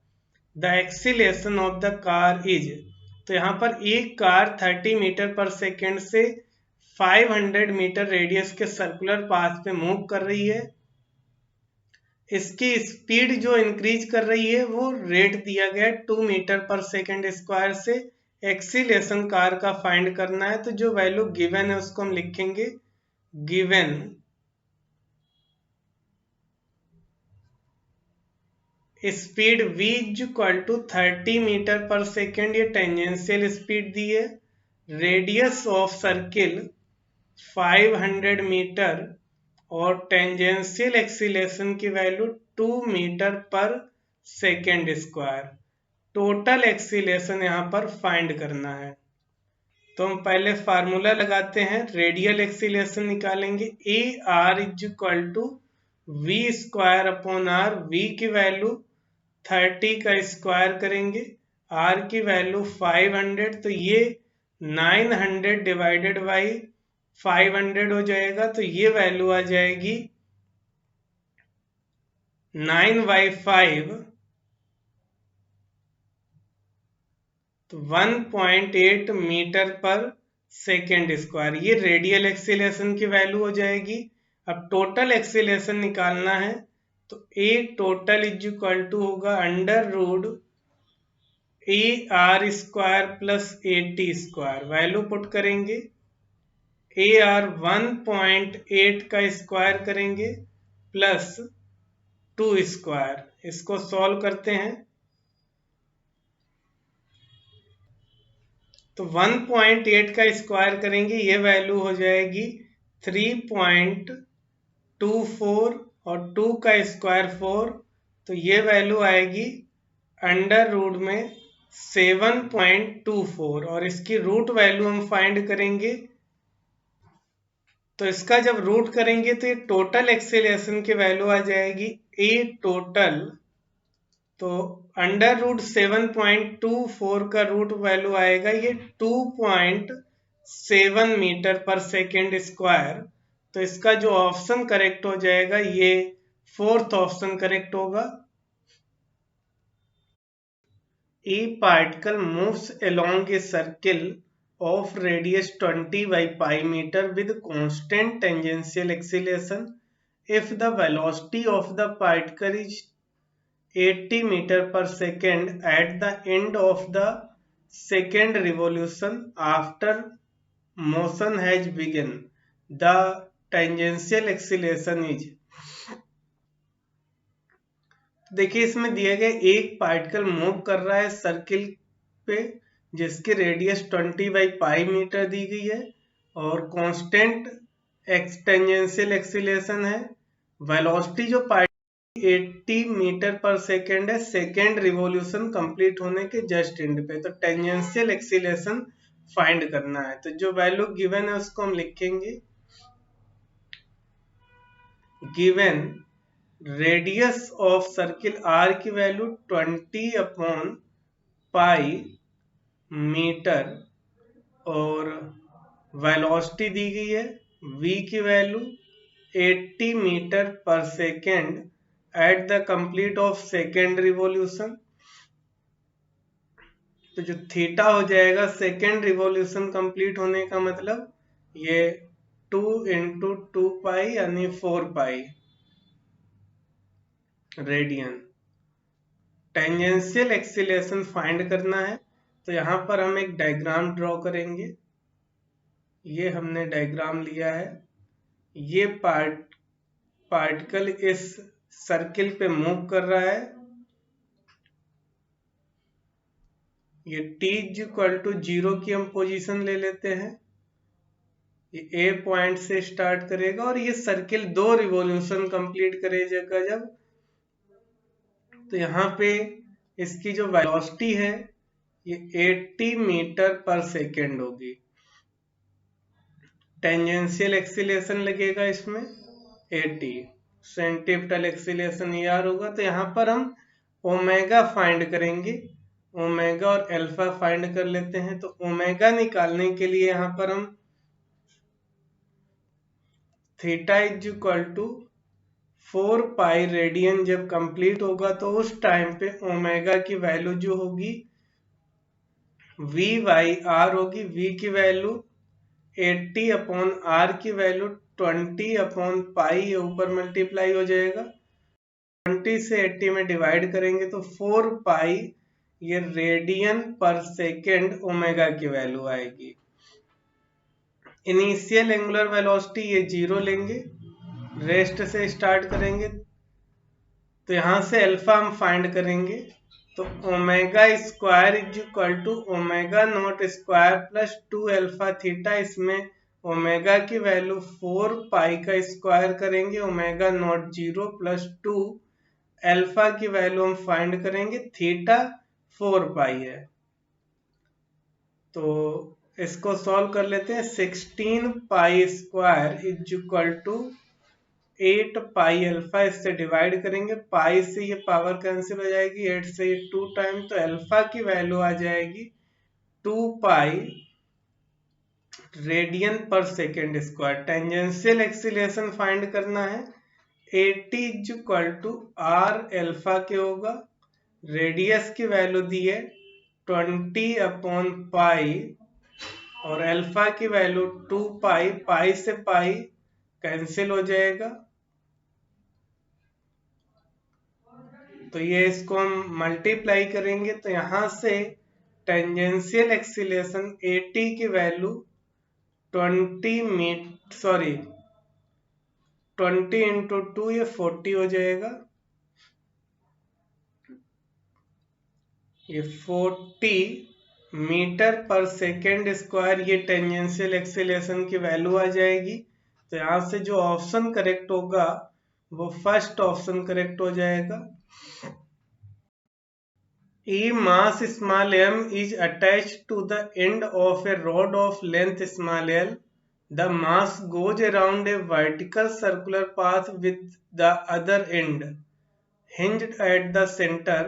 [SPEAKER 1] The acceleration of the car is, तो यहाँ पर एक car 30 metre per second से 500 metre radius के circular path पे move कर रही है। इसकी स्पीड जो इंक्रीज कर रही है वो रेट दिया गया है 2 मीटर पर सेकेंड स्क्वायर से। एक्सीलेशन कार का फाइंड करना है, तो जो वैल्यू गिवन है उसको हम लिखेंगे given speed v equal to 30 metre per second, ये टेंजेंशियल स्पीड दी है। रेडियस ऑफ सर्किल 500 मीटर और टेंजेंशियल एक्सीलेशन की value 2 metre per second square. Total acceleration यहाँ पर फाइंड करना है। तो हम पहले फार्मूला लगाते हैं, रेडियल एक्सीलेशन निकालेंगे। A r is equal to v square upon r. V की वैल्यू 30 का स्क्वायर करेंगे, आर की वैल्यू 500, तो ये 900 डिवाइडेड बाई 500 हो जाएगा। तो ये वैल्यू आ जाएगी 9/5, तो 1.8 मीटर पर सेकेंड स्क्वायर। ये रेडियल एक्सीलेशन की वैल्यू हो जाएगी। अब टोटल एक्सीलेशन निकालना है, तो a total is equal to होगा under root a r square plus a t square. Value put करेंगे, ए आर 1.8 का स्क्वायर करेंगे प्लस 2 स्क्वायर। इसको सॉल्व करते हैं, तो 1.8 का स्क्वायर करेंगे, ये वैल्यू हो जाएगी 3.24 और 2 का स्क्वायर 4, तो ये वैल्यू आएगी अंडर रूट में 7.24। और इसकी रूट वैल्यू हम फाइंड करेंगे, तो इसका जब रूट करेंगे तो ये टोटल एक्सेलरेशन की वैल्यू आ जाएगी ए टोटल। तो अंडर रूट 7.24 का रूट वैल्यू आएगा ये 2.7 मीटर पर सेकेंड स्क्वायर। तो इसका जो ऑप्शन करेक्ट हो जाएगा ये फोर्थ ऑप्शन करेक्ट होगा। A particle moves along a circle of radius 20 by pi meter with constant tangential acceleration if the velocity of the particle is 80 meter per second at the end of the second revolution after motion has begun. The tangential acceleration is, देखिए इसमें दिया गया एक particle move कर रहा है circle पे जिसकी रेडियस 20/पाई मीटर दी गई है और कांस्टेंट टेंजेंशियल एक्सीलरेशन है। वेलोसिटी जो पार्टिकल 80 मीटर पर सेकेंड है सेकेंड रिवॉल्यूशन कंप्लीट होने के जस्ट एंड पे। तो टेंजेंशियल एक्सीलरेशन फाइंड करना है, तो जो वैल्यू गिवन है उसको हम लिखेंगे। Given radius of circle r की वैल्यू 20/पाई मीटर और वेलोसिटी दी गई है v की value 80 metre per second at the complete of second revolution. तो जो थीटा हो जाएगा सेकेंड रिवॉल्यूशन कंप्लीट होने का मतलब ये 2 × 2 पाई यानी 4 pi radian. Tangential acceleration find करना है, तो यहां पर हम एक डायग्राम ड्रॉ करेंगे। ये हमने डायग्राम लिया है। ये पार्टिकल इस सर्किल पे मूव कर रहा है। ये t=0 की हम पोजीशन ले लेते हैं। ये ए पॉइंट से स्टार्ट करेगा और ये सर्किल 2 रिवॉल्यूशन कंप्लीट करेगा जब, तो यहाँ पे इसकी जो वेलोसिटी है ये 80 मीटर पर सेकेंड होगी। टेंजेंशियल एक्सीलरेशन लगेगा इसमें 80, सेंटीपिटल एक्सीलरेशन ER होगा। तो यहाँ पर हम ओमेगा फाइंड करेंगे, ओमेगा और अल्फा फाइंड कर लेते हैं। तो ओमेगा निकालने के लिए यहाँ पर हम θ 4 पाई रेडियन जब कंप्लीट होगा तो उस टाइम पे ओमेगा की वैल्यू जो होगी V/R होगी। V की वैल्यू 80/R की वैल्यू 20/पाई ऊपर मल्टीप्लाई हो जाएगा। 20 से 80 में डिवाइड करेंगे तो 4 पाई ये रेडियन पर सेकेंड ओमेगा की वैल्यू आएगी। इनिशियल एंगुलर वेलोसिटी ये 0 लेंगे, रेस्ट से स्टार्ट करेंगे। तो यहां से अल्फा हम फाइंड करेंगे। तो omega square omega naught square plus 2 alpha theta. इसमें ओमेगा की वैल्यू 4 पाई का स्क्वायर करेंगे, ओमेगा नॉट 0 प्लस 2 अल्फा की वैल्यू हम फाइंड करेंगे, थीटा 4 पाई है। तो इसको सॉल्व कर लेते हैं। 16 पाई स्क्वायर 8 पाई अल्फा, इससे डिवाइड करेंगे, पाई से ये पावर कैंसिल हो जाएगी, 8 से ये 2 टाइम, तो अल्फा की वैल्यू आ जाएगी 2 pi radian per second square. Tangential acceleration find करना है। 80 R अल्फा के होगा, रेडियस की वैल्यू दी है 20/पाई और अल्फा की वैल्यू 2 पाई, पाई से पाई कैंसिल हो जाएगा। तो ये इसको हम मल्टीप्लाई करेंगे, तो यहां से टेंजेंशियल एक्सीलरेशन 80 की वैल्यू 20 × 2 ये 40 हो जाएगा। ये 40 मीटर पर सेकेंड स्क्वायर ये टेंजेंशियल एक्सीलरेशन की वैल्यू आ जाएगी। तो यहां से जो ऑप्शन करेक्ट होगा वो फर्स्ट ऑप्शन करेक्ट हो जाएगा। A mass small m is attached to the end of a rod of length small l. The mass goes around a vertical circular path with the other end hinged at the center.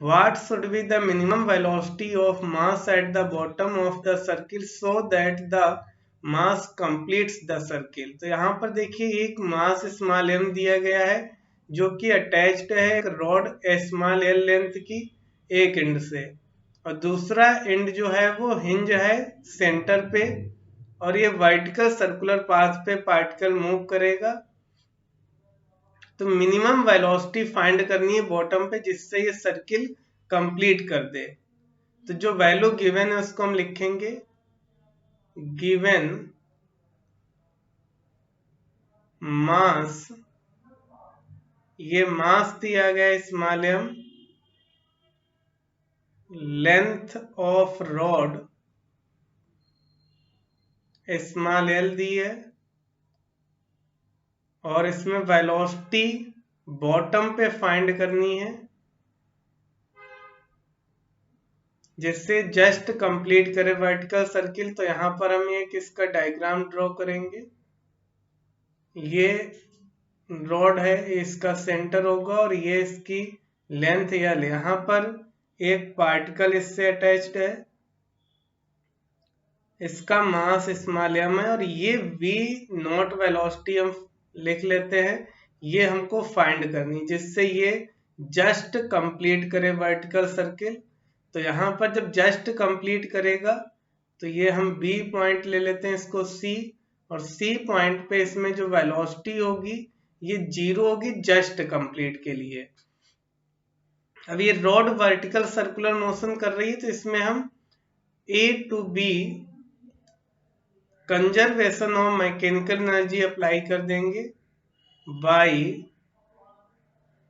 [SPEAKER 1] What should be the minimum velocity of mass at the bottom of the circle so that the mass completes the circle? तो यहाँ पर देखिए एक mass small m दिया गया है जो कि अटैच्ड है एक रॉड स्मॉल l लेंथ की एक एंड से, और दूसरा एंड जो है वो हिंज है सेंटर पे, और ये वर्टिकल सर्कुलर पाथ पे पार्टिकल मूव करेगा। तो मिनिमम वेलोसिटी फाइंड करनी है बॉटम पे जिससे ये सर्किल कंप्लीट कर दे। तो जो वैल्यू गिवन है उसको हम लिखेंगे गिवन मास, ये मास दिया गया small m, length of rod small l दी है, और इसमें वेलोसिटी बॉटम पे फाइंड करनी है जिससे जस्ट कंप्लीट करे वर्टिकल सर्किल। तो यहां पर हम एक इसका डायग्राम ड्रॉ करेंगे। ये रॉड है, इसका सेंटर होगा और ये इसकी लेंथ या यहाँ पर एक पार्टिकल इससे अटैच्ड है, इसका मास स्मॉल m है, और ये v नॉट वेलोसिटी हम लिख लेते हैं, ये हमको फाइंड करनी जिससे ये जस्ट कंप्लीट करे वर्टिकल सर्किल। तो यहाँ पर जब जस्ट कंप्लीट करेगा तो ये हम B पॉइंट ले लेते हैं इसको C, और C पॉइंट पे इसमें जो वेलोसिटी होगी ये 0 होगी जस्ट कंप्लीट के लिए। अब ये रॉड वर्टिकल सर्कुलर मोशन कर रही है तो इसमें हम A to B conservation of mechanical energy apply कर देंगे by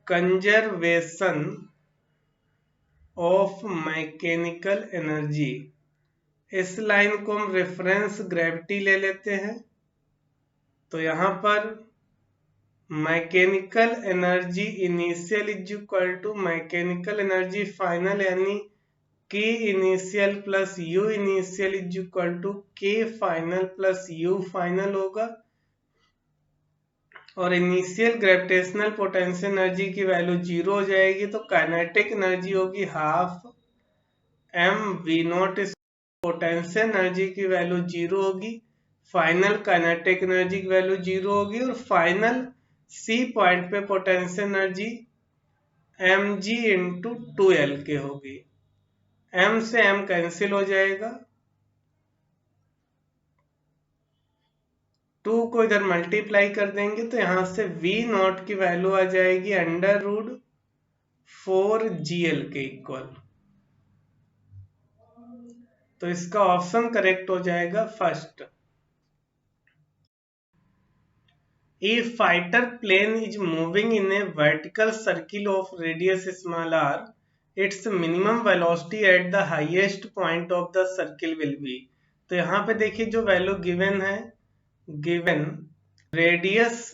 [SPEAKER 1] conservation of mechanical energy. इस लाइन को हम रेफरेंस ग्रेविटी ले लेते हैं। तो यहां पर mechanical energy initial is equal to mechanical energy final, यानी K initial plus U initial is equal to K final plus U final होगा, और इनिशियल ग्रेविटेशनल पोटेंशियल एनर्जी की वैल्यू 0 हो जाएगी। तो काइनेटिक एनर्जी होगी हाफ mv0, पोटेंशियल एनर्जी की value 0 होगी, फाइनल काइनेटिक एनर्जी की वैल्यू 0 होगी, और फाइनल C पॉइंट पे potential energy mg into 2L के होगी। m से m कैंसिल हो जाएगा, 2 को इधर मल्टीप्लाई कर देंगे तो यहां से v0 की वैल्यू आ जाएगी √4gl के इक्वल। तो इसका ऑप्शन करेक्ट हो जाएगा first. A fighter plane is moving in a vertical circle of radius small r. Its minimum velocity at the highest point of the circle will be. तो यहाँ पे देखिए जो वैल्यू गिवन है, गिवन रेडियस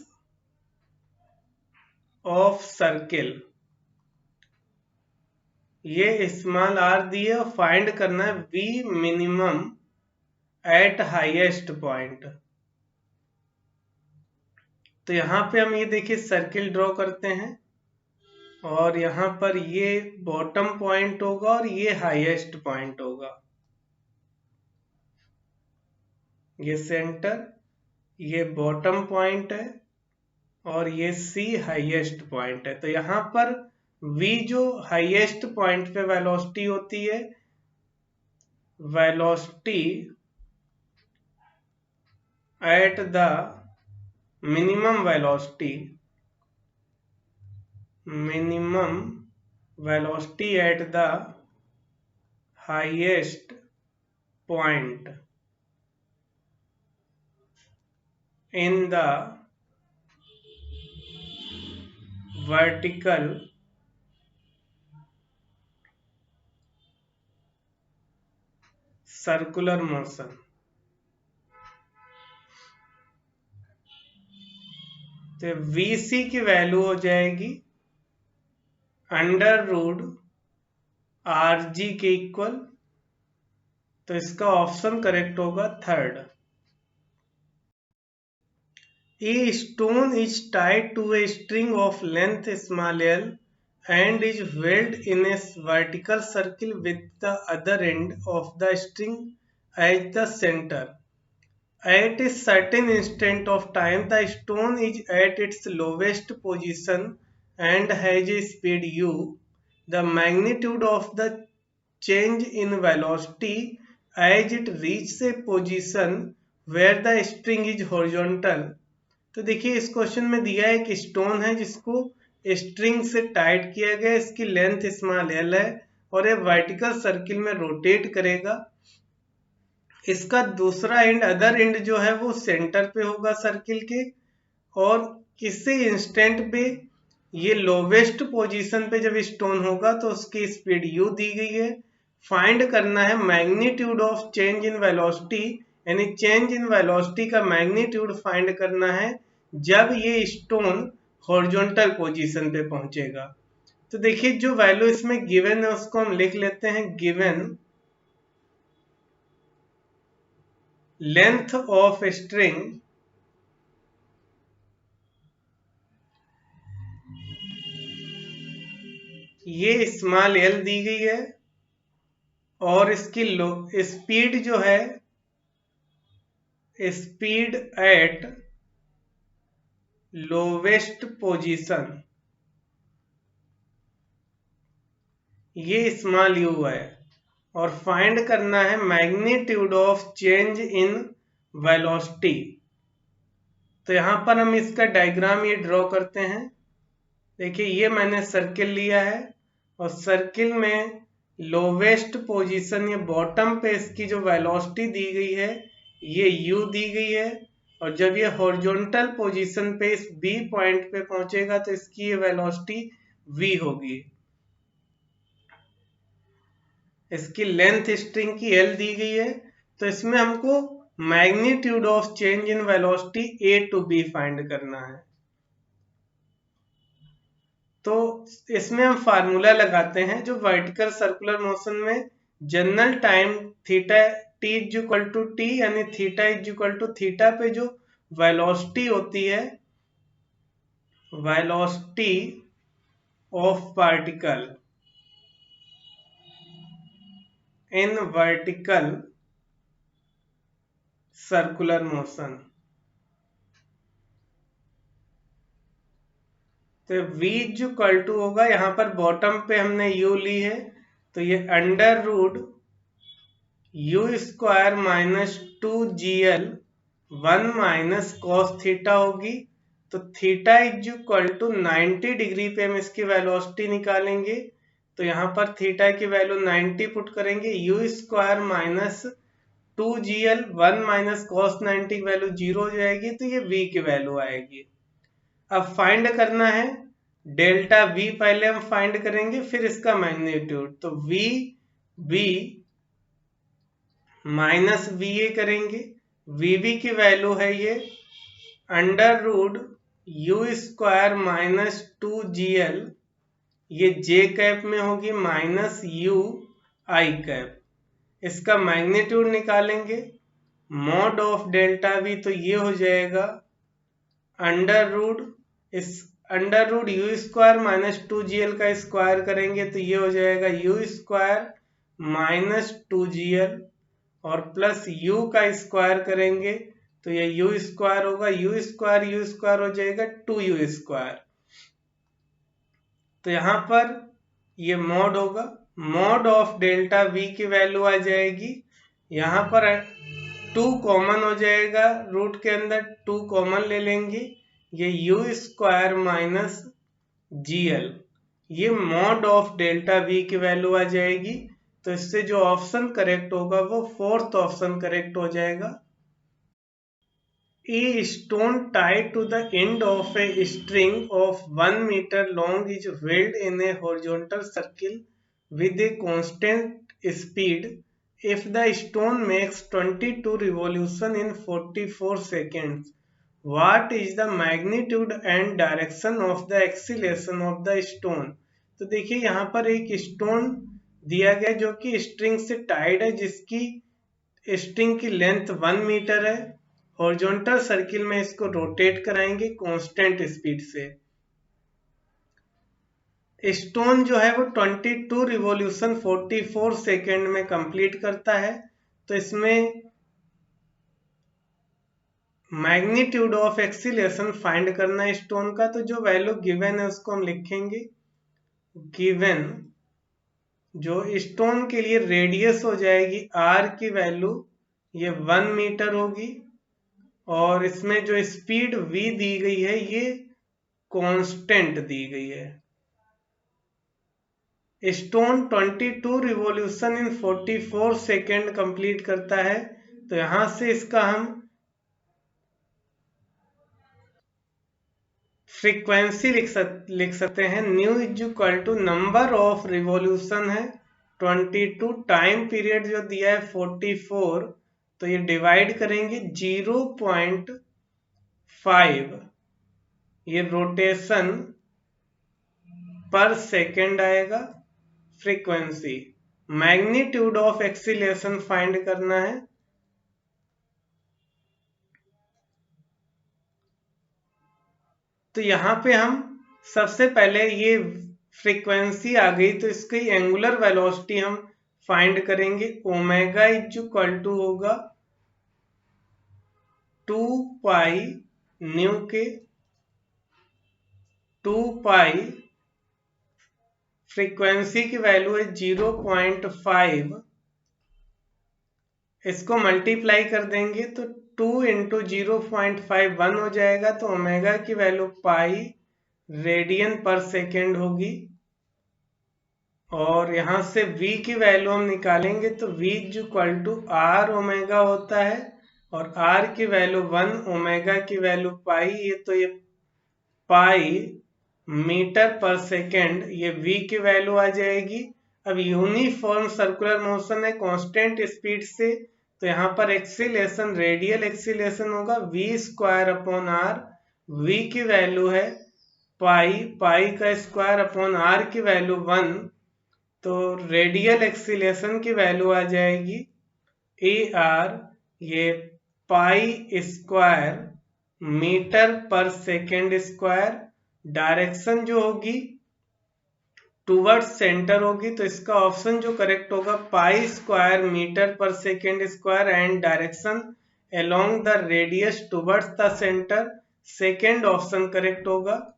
[SPEAKER 1] ऑफ सर्किल, ये small r दिए और find करना है v minimum eight highest point. तो यहाँ पे हम ये देखिए सर्किल ड्रॉ करते हैं, और यहाँ पर ये बॉटम पॉइंट होगा और ये हाईएस्ट पॉइंट होगा, ये सेंटर, ये बॉटम पॉइंट है, और ये C हाईएस्ट पॉइंट है। तो यहाँ पर V जो हाईएस्ट पॉइंट पे वेलोसिटी होती है, velocity at the minimum velocity at the highest point in the vertical circular motion। तो VC की वैल्यू हो जाएगी √RG के इक्वल। तो इसका ऑप्शन करेक्ट होगा third. A stone is tied to a string of length small l and is held in a vertical circle with the other end of the string as the center. At a certain instant of time, the stone is at its lowest position and has a speed u. The magnitude of the change in velocity as it reaches a position where the string is horizontal तो देखिए इस question में दिया है कि stone है जिसको string से टाइट किया गया, इसकी लेंथ स्मॉल एल है और ये वर्टिकल सर्किल में रोटेट करेगा। इसका दूसरा एंड, अदर एंड जो है वो सेंटर पे होगा सर्किल के, और किसी इंस्टेंट पे ये लोवेस्ट पोजीशन पे जब स्टोन होगा तो उसकी स्पीड u दी गई है। फाइंड करना है magnitude of change in velocity, यानी चेंज इन वेलोसिटी का मैग्नीट्यूड फाइंड करना है जब ये स्टोन हॉरिजॉन्टल पोजीशन पे पहुंचेगा। तो देखिए जो वैल्यू इसमें गिवन है उसको हम लिख लेते हैं। गिवन लेंथ ऑफ स्ट्रिंग ये स्मॉल एल दी गई है और इसकी स्पीड जो है, स्पीड एट लोवेस्ट पोजीशन, ये स्मॉल यू है, और फाइंड करना है magnitude of change in velocity. तो यहां पर हम इसका डायग्राम ये ड्रॉ करते हैं। देखिए ये मैंने सर्किल लिया है और सर्किल में लोवेस्ट पोजीशन, ये बॉटम पे इसकी जो वेलोसिटी दी गई है ये u दी गई है, और जब ये हॉरिजॉन्टल पोजीशन पे इस B पॉइंट पे पहुंचेगा तो इसकी ये वेलोसिटी v होगी। इसकी लेंथ स्ट्रिंग की l दी गई है, तो इसमें हमको magnitude of change in velocity a to b find करना है। तो इसमें हम फार्मूला लगाते हैं जो वर्टिकल सर्कुलर मोशन में general time theta T is equal to T, यानी theta is equal to theta पे जो वेलोसिटी होती है, velocity of particle in vertical circular motion, तो v इक्वल टू होगा, यहां पर बॉटम पे हमने u ली है तो ये under root u square minus 2gl 1 minus cos theta होगी। तो theta is equal to 90 degree पे हम इसकी वेलोसिटी निकालेंगे, तो यहाँ पर थीटा की वैल्यू 90 पुट करेंगे, u square minus 2gl 1 minus cos 90 की वैल्यू 0 हो जाएगी, तो ये v की वैल्यू आएगी। अब फाइंड करना है डेल्टा v, पहले हम फाइंड करेंगे फिर इसका मैग्नीट्यूड। तो v माइनस va करेंगे, vv की वैल्यू है ये under root u square minus 2gl, ये j कैप में होगी माइनस u i कैप। इसका मैग्नीट्यूड निकालेंगे मॉड ऑफ डेल्टा v, तो ये हो जाएगा अंडर रूट, इस under root u square minus 2gl का स्क्वायर करेंगे तो ये हो जाएगा यू स्क्वायर माइनस 2gl, और प्लस u का स्क्वायर करेंगे तो ये u स्क्वायर होगा, u स्क्वायर हो जाएगा 2u स्क्वायर। तो यहां पर ये मॉड होगा, मॉड ऑफ डेल्टा v की वैल्यू आ जाएगी, यहां पर 2 कॉमन हो जाएगा, रूट के अंदर 2 कॉमन ले लेंगे, ये u स्क्वायर माइनस gl, ये मॉड ऑफ डेल्टा v की वैल्यू आ जाएगी। तो इससे जो ऑप्शन करेक्ट होगा वो फोर्थ ऑप्शन करेक्ट हो जाएगा। A stone tied to the end of a string of 1 meter long is held in a horizontal circle with a constant speed if the stone makes 22 revolutions in 44 seconds. What is the magnitude and direction of the acceleration of the stone? तो देखिए यहाँ पर एक stone दिया गया जो कि string से टाइड है, जिसकी स्ट्रिंग की लेंथ 1 मीटर है, हॉरिजॉन्टल सर्किल में इसको रोटेट कराएंगे कांस्टेंट स्पीड से। स्टोन जो है वो 22 रिवॉल्यूशन 44 सेकेंड में कंप्लीट करता है। तो इसमें मैग्नीट्यूड ऑफ एक्सीलरेशन फाइंड करना है स्टोन का, तो जो वैल्यू गिवन है उसको हम लिखेंगे। गिवन जो स्टोन के लिए रेडियस हो जाएगी r की वैल्यू ये 1 मीटर होगी, और इसमें जो स्पीड v दी गई है ये कांस्टेंट दी गई है। Stone 22 revolution in 44 second complete करता है। तो यहां से इसका हम फ्रीक्वेंसी लिख सकते हैं। Nu is equal to number of revolution है 22, टाइम पीरियड जो दिया है 44, तो ये डिवाइड करेंगे 0.5, ये रोटेशन पर सेकेंड आएगा। Frequency, magnitude of acceleration find करना है। तो यहां पे हम सबसे पहले ये फ्रीक्वेंसी आ गई तो इसकी एंगुलर वेलोसिटी हम फाइंड करेंगे। ओमेगा इज इक्वल टू होगा 2 पाई न्यू के 2 पाई, फ्रीक्वेंसी की वैल्यू है 0.5, इसको मल्टीप्लाई कर देंगे तो 2 इंटू 0.5 1 हो जाएगा। तो ओमेगा की value pi radian per second होगी। और यहां से v की वैल्यू हम निकालेंगे तो v equal to r omega होता है और r की वैल्यू 1, ओमेगा की वैल्यू पाई, ये पाई मीटर पर सेकेंड, ये v की वैल्यू आ जाएगी। अब यूनिफॉर्म सर्कुलर मोशन है कांस्टेंट स्पीड से, तो यहाँ पर एक्सीलरेशन रेडियल एक्सीलरेशन होगा v square upon r। v की वैल्यू है पाई, पाई का स्क्वायर अपॉन r की वैल्यू 1, तो रेडियल एक्सीलरेशन की वैल्यू आ जाएगी ए आर, ये पाई square metre per second square. Direction जो होगी टूवर्ड्स सेंटर होगी, तो इसका ऑप्शन जो करेक्ट होगा पाई square metre per second square and direction along the radius towards the centre, second option correct होगा।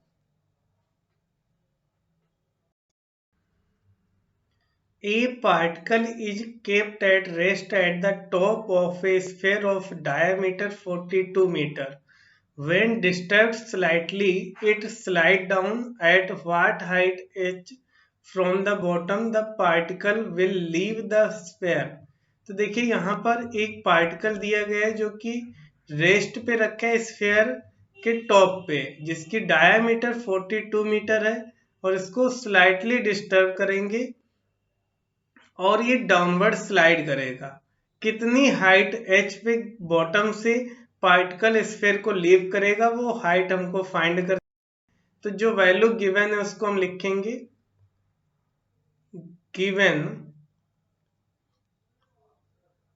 [SPEAKER 1] A particle is kept at rest at the top of a sphere of diameter 42 meter. When disturbed slightly, it slides down. At what height h from the bottom the particle will leave the sphere? तो देखिए यहाँ पर एक particle दिया गया है जो कि रेस्ट पे रखा है स्फेयर के टॉप पे, जिसकी डायमीटर 42 मीटर है, और इसको स्लाइटली डिस्टर्ब करेंगे और ये डाउनवर्ड स्लाइड करेगा। कितनी हाइट h पे बॉटम से पार्टिकल स्फेयर को लीव करेगा वो हाइट हमको फाइंड कर। तो जो वैल्यू गिवन है उसको हम लिखेंगे, गिवन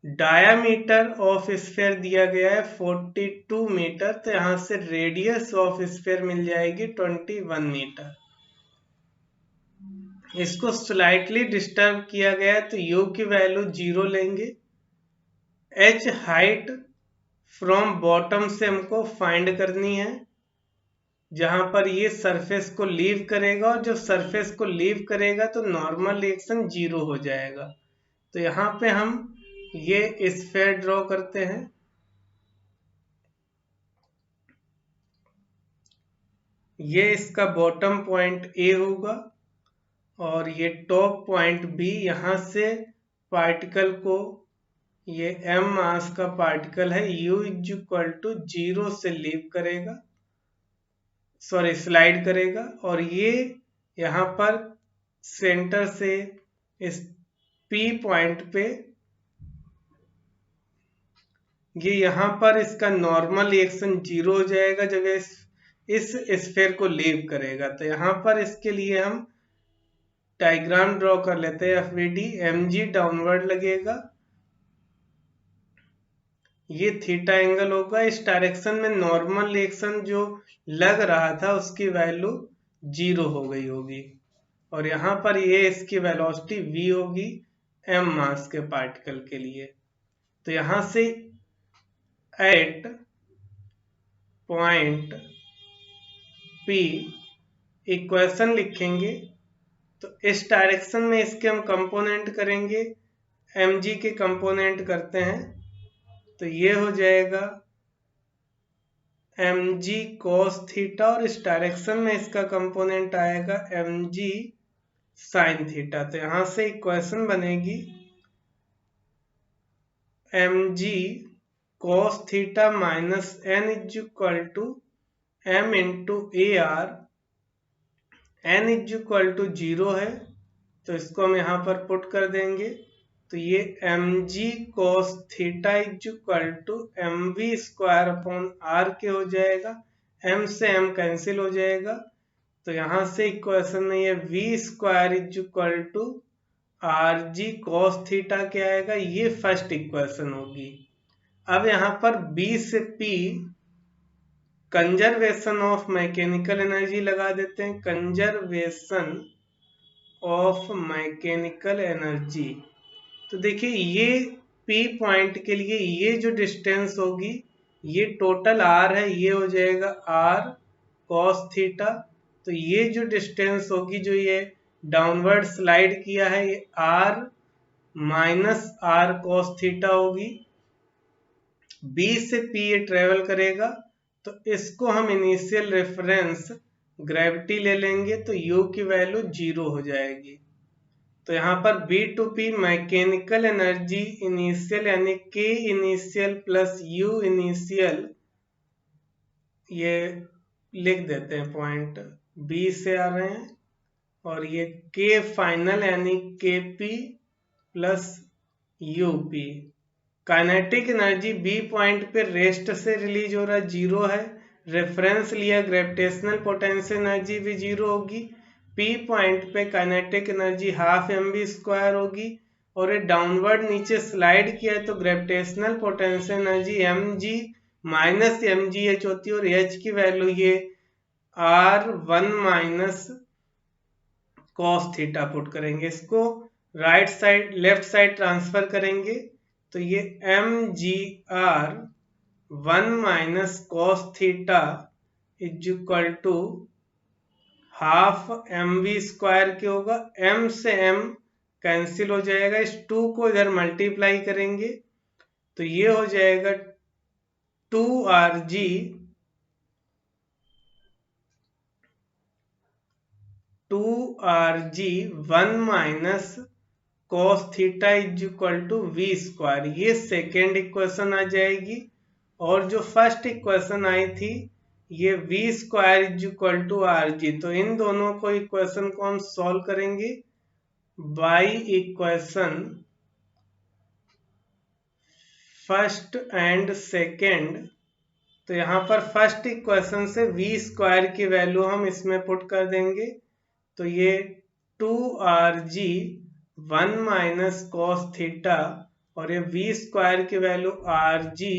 [SPEAKER 1] डायामीटर ऑफ स्फेयर दिया गया है 42 मीटर, तो यहां से रेडियस ऑफ स्फेयर मिल जाएगी 21 मीटर। इसको स्लाइटली डिस्टर्ब किया गया है तो u की वैल्यू 0 लेंगे। h हाइट फ्रॉम बॉटम से हमको फाइंड करनी है, जहां पर ये सरफेस को लीव करेगा, और जब सरफेस को लीव करेगा तो नॉर्मल रिएक्शन 0 हो जाएगा। तो यहाँ पे हम ये स्फेयर ड्रॉ करते हैं। ये इसका बॉटम पॉइंट A होगा और ये टॉप पॉइंट B। यहाँ से पार्टिकल को, ये m मास का पार्टिकल है, u इज इक्वल टू 0 से लीव करेगा, सॉरी स्लाइड करेगा, और ये यहाँ पर सेंटर से इस P पॉइंट पे, ये यहाँ पर इसका नॉर्मल रिएक्शन 0 हो जाएगा जब इस स्फेयर को लीव करेगा। तो यहाँ पर इसके लिए हम डायग्राम ड्रॉ कर लेते हैं। FVD mg डाउनवर्ड लगेगा, ये थीटा एंगल होगा। इस डायरेक्शन में नॉर्मल रिएक्शन जो लग रहा था उसकी वैल्यू 0 हो गई होगी, और यहाँ पर ये इसकी वेलोसिटी v होगी m मास के पार्टिकल के लिए। तो यहाँ से एट पॉइंट P इक्वेशन लिखेंगे, तो इस डायरेक्शन में इसके हम कंपोनेंट करेंगे, mg के कंपोनेंट करते हैं, तो ये हो जाएगा एम जी कॉस थीटा और इस डायरेक्शन में इसका कंपोनेंट आएगा एम जी साइन थीटा। तो यहां से इक्वेशन बनेगी m ji cos theta minus n is equal to m into A r. N is equal to 0 है तो इसको हम यहाँ पर पुट कर देंगे। तो ये m ji cos theta is equal to M we square upon are के हो जाएगा। एम से एम कैंसिल हो जाएगा तो यहाँ से इक्वेशन में ये v square is equal to r g cos theta क्या आएगा, ये फर्स्ट इक्वेशन होगी। अब यहाँ पर बी से P conservation of mechanical energy लगा देते हैं। कंजर्वेशन ऑफ मैकेनिकल एनर्जी, तो देखिए ये P पॉइंट के लिए ये जो डिस्टेंस होगी ये टोटल R है, ये हो जाएगा R cos थीटा। तो ये जो डिस्टेंस होगी जो ये डाउनवर्ड स्लाइड किया है ये R minus R cos theta होगी। B से P ये ट्रेवल करेगा तो इसको हम इनिशियल रेफरेंस ग्रेविटी ले लेंगे तो U की वैल्यू 0 हो जाएगी। तो यहाँ पर b to p mechanical energy initial यानी k initial plus you initial, ये लिख देते हैं पॉइंट बी से आ रहे हैं, और ये के फाइनल यानी k p plus u p. Kinetic energy b point पे रेस्ट से रिलीज हो रहा है 0 है। रेफरेंस लिया ग्रेविटेशनल पोटेंशियल एनर्जी भी 0 होगी। पी पॉइंट पे kinetic energy half m B square होगी और ये डाउनवर्ड नीचे स्लाइड किया है तो gravitational potential energy m g minus M g h होती है और एच की वैल्यू ये r one minus cos theta put करेंगे। इसको right side left side transfer करेंगे तो ये m g r one minus cos theta is equal to half m we square के होगा। एम से एम कैंसिल हो जाएगा, इस 2 को इधर मल्टीप्लाई करेंगे तो ये हो जाएगा 2RG 1 minus cos theta is equal to v square. ये सेकेंड इक्वेशन आ जाएगी और जो फर्स्ट इक्वेशन आई थी ये v square is equal to r g. तो इन दोनों को इक्वेशन को हम सॉल्व करेंगे by equation first and second. तो यहाँ पर फर्स्ट इक्वेशन से वी स्क्वायर की वैल्यू हम इसमें पुट कर देंगे तो ये 2RG 1 माइनस कॉस थीटा और ये वी स्क्वायर की वैल्यू RG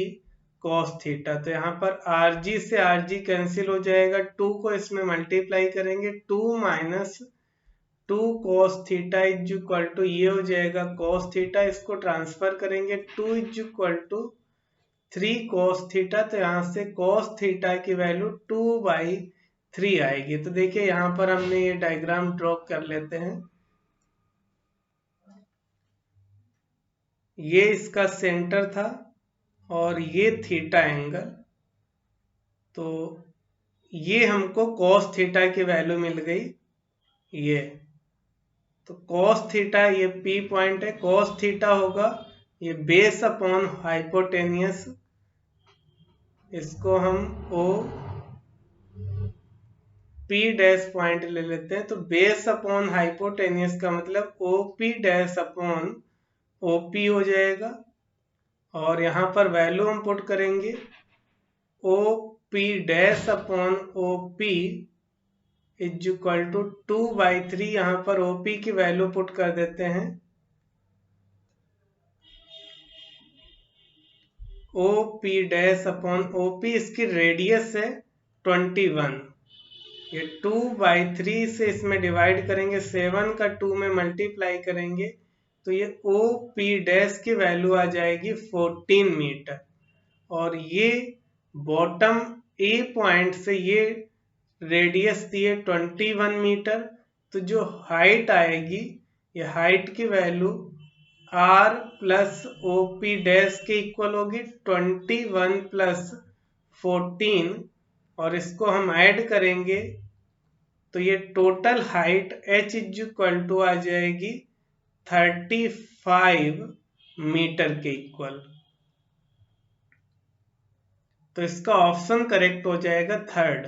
[SPEAKER 1] कॉस थीटा। तो यहाँ पर RG से RG कैंसिल हो जाएगा, 2 को इसमें मल्टीप्लाई करेंगे 2 minus 2 cos theta is equal to ये हो जाएगा कॉस थीटा, इसको ट्रांसफर करेंगे 2 is equal to 3 cos theta. तो यहाँ से कॉस थीटा की वैल्यू 2/3 आएगी। तो देखिए यहाँ पर हमने ये डायग्राम ड्रॉ कर लेते हैं। ये इसका सेंटर था और ये थीटा एंगल, तो ये हमको कॉस थीटा की वैल्यू मिल गई ये। तो कॉस थीटा ये पी पॉइंट है, कॉस थीटा होगा ये बेस अपॉन हाइपोटेनियस, इसको हम ओ पी डैश पॉइंट ले लेते हैं। तो बेस अपॉन हाइपोटेनियस का मतलब o p dash upon o p हो जाएगा और यहाँ पर वैल्यू हम पुट करेंगे o p dash upon o p is equal to 2/3। यहाँ पर ओ पी की वैल्यू पुट कर देते हैं o p dash upon o p, इसकी रेडियस है 21। ये 2/3 से इसमें डिवाइड करेंगे, 7 का 2 में मल्टीप्लाई करेंगे तो ये ओ पी डैश की वैल्यू आ जाएगी 14 मीटर। और ये बॉटम ए पॉइंट से ये रेडियस दिए 21 मीटर, तो जो हाइट आएगी ये हाइट की value R plus o p dash के इक्वल होगी 21 प्लस 14 और इसको हम ऐड करेंगे तो ये total height h is equal to आ जाएगी 35 मीटर के इक्वल। तो इसका ऑप्शन करेक्ट हो जाएगा थर्ड।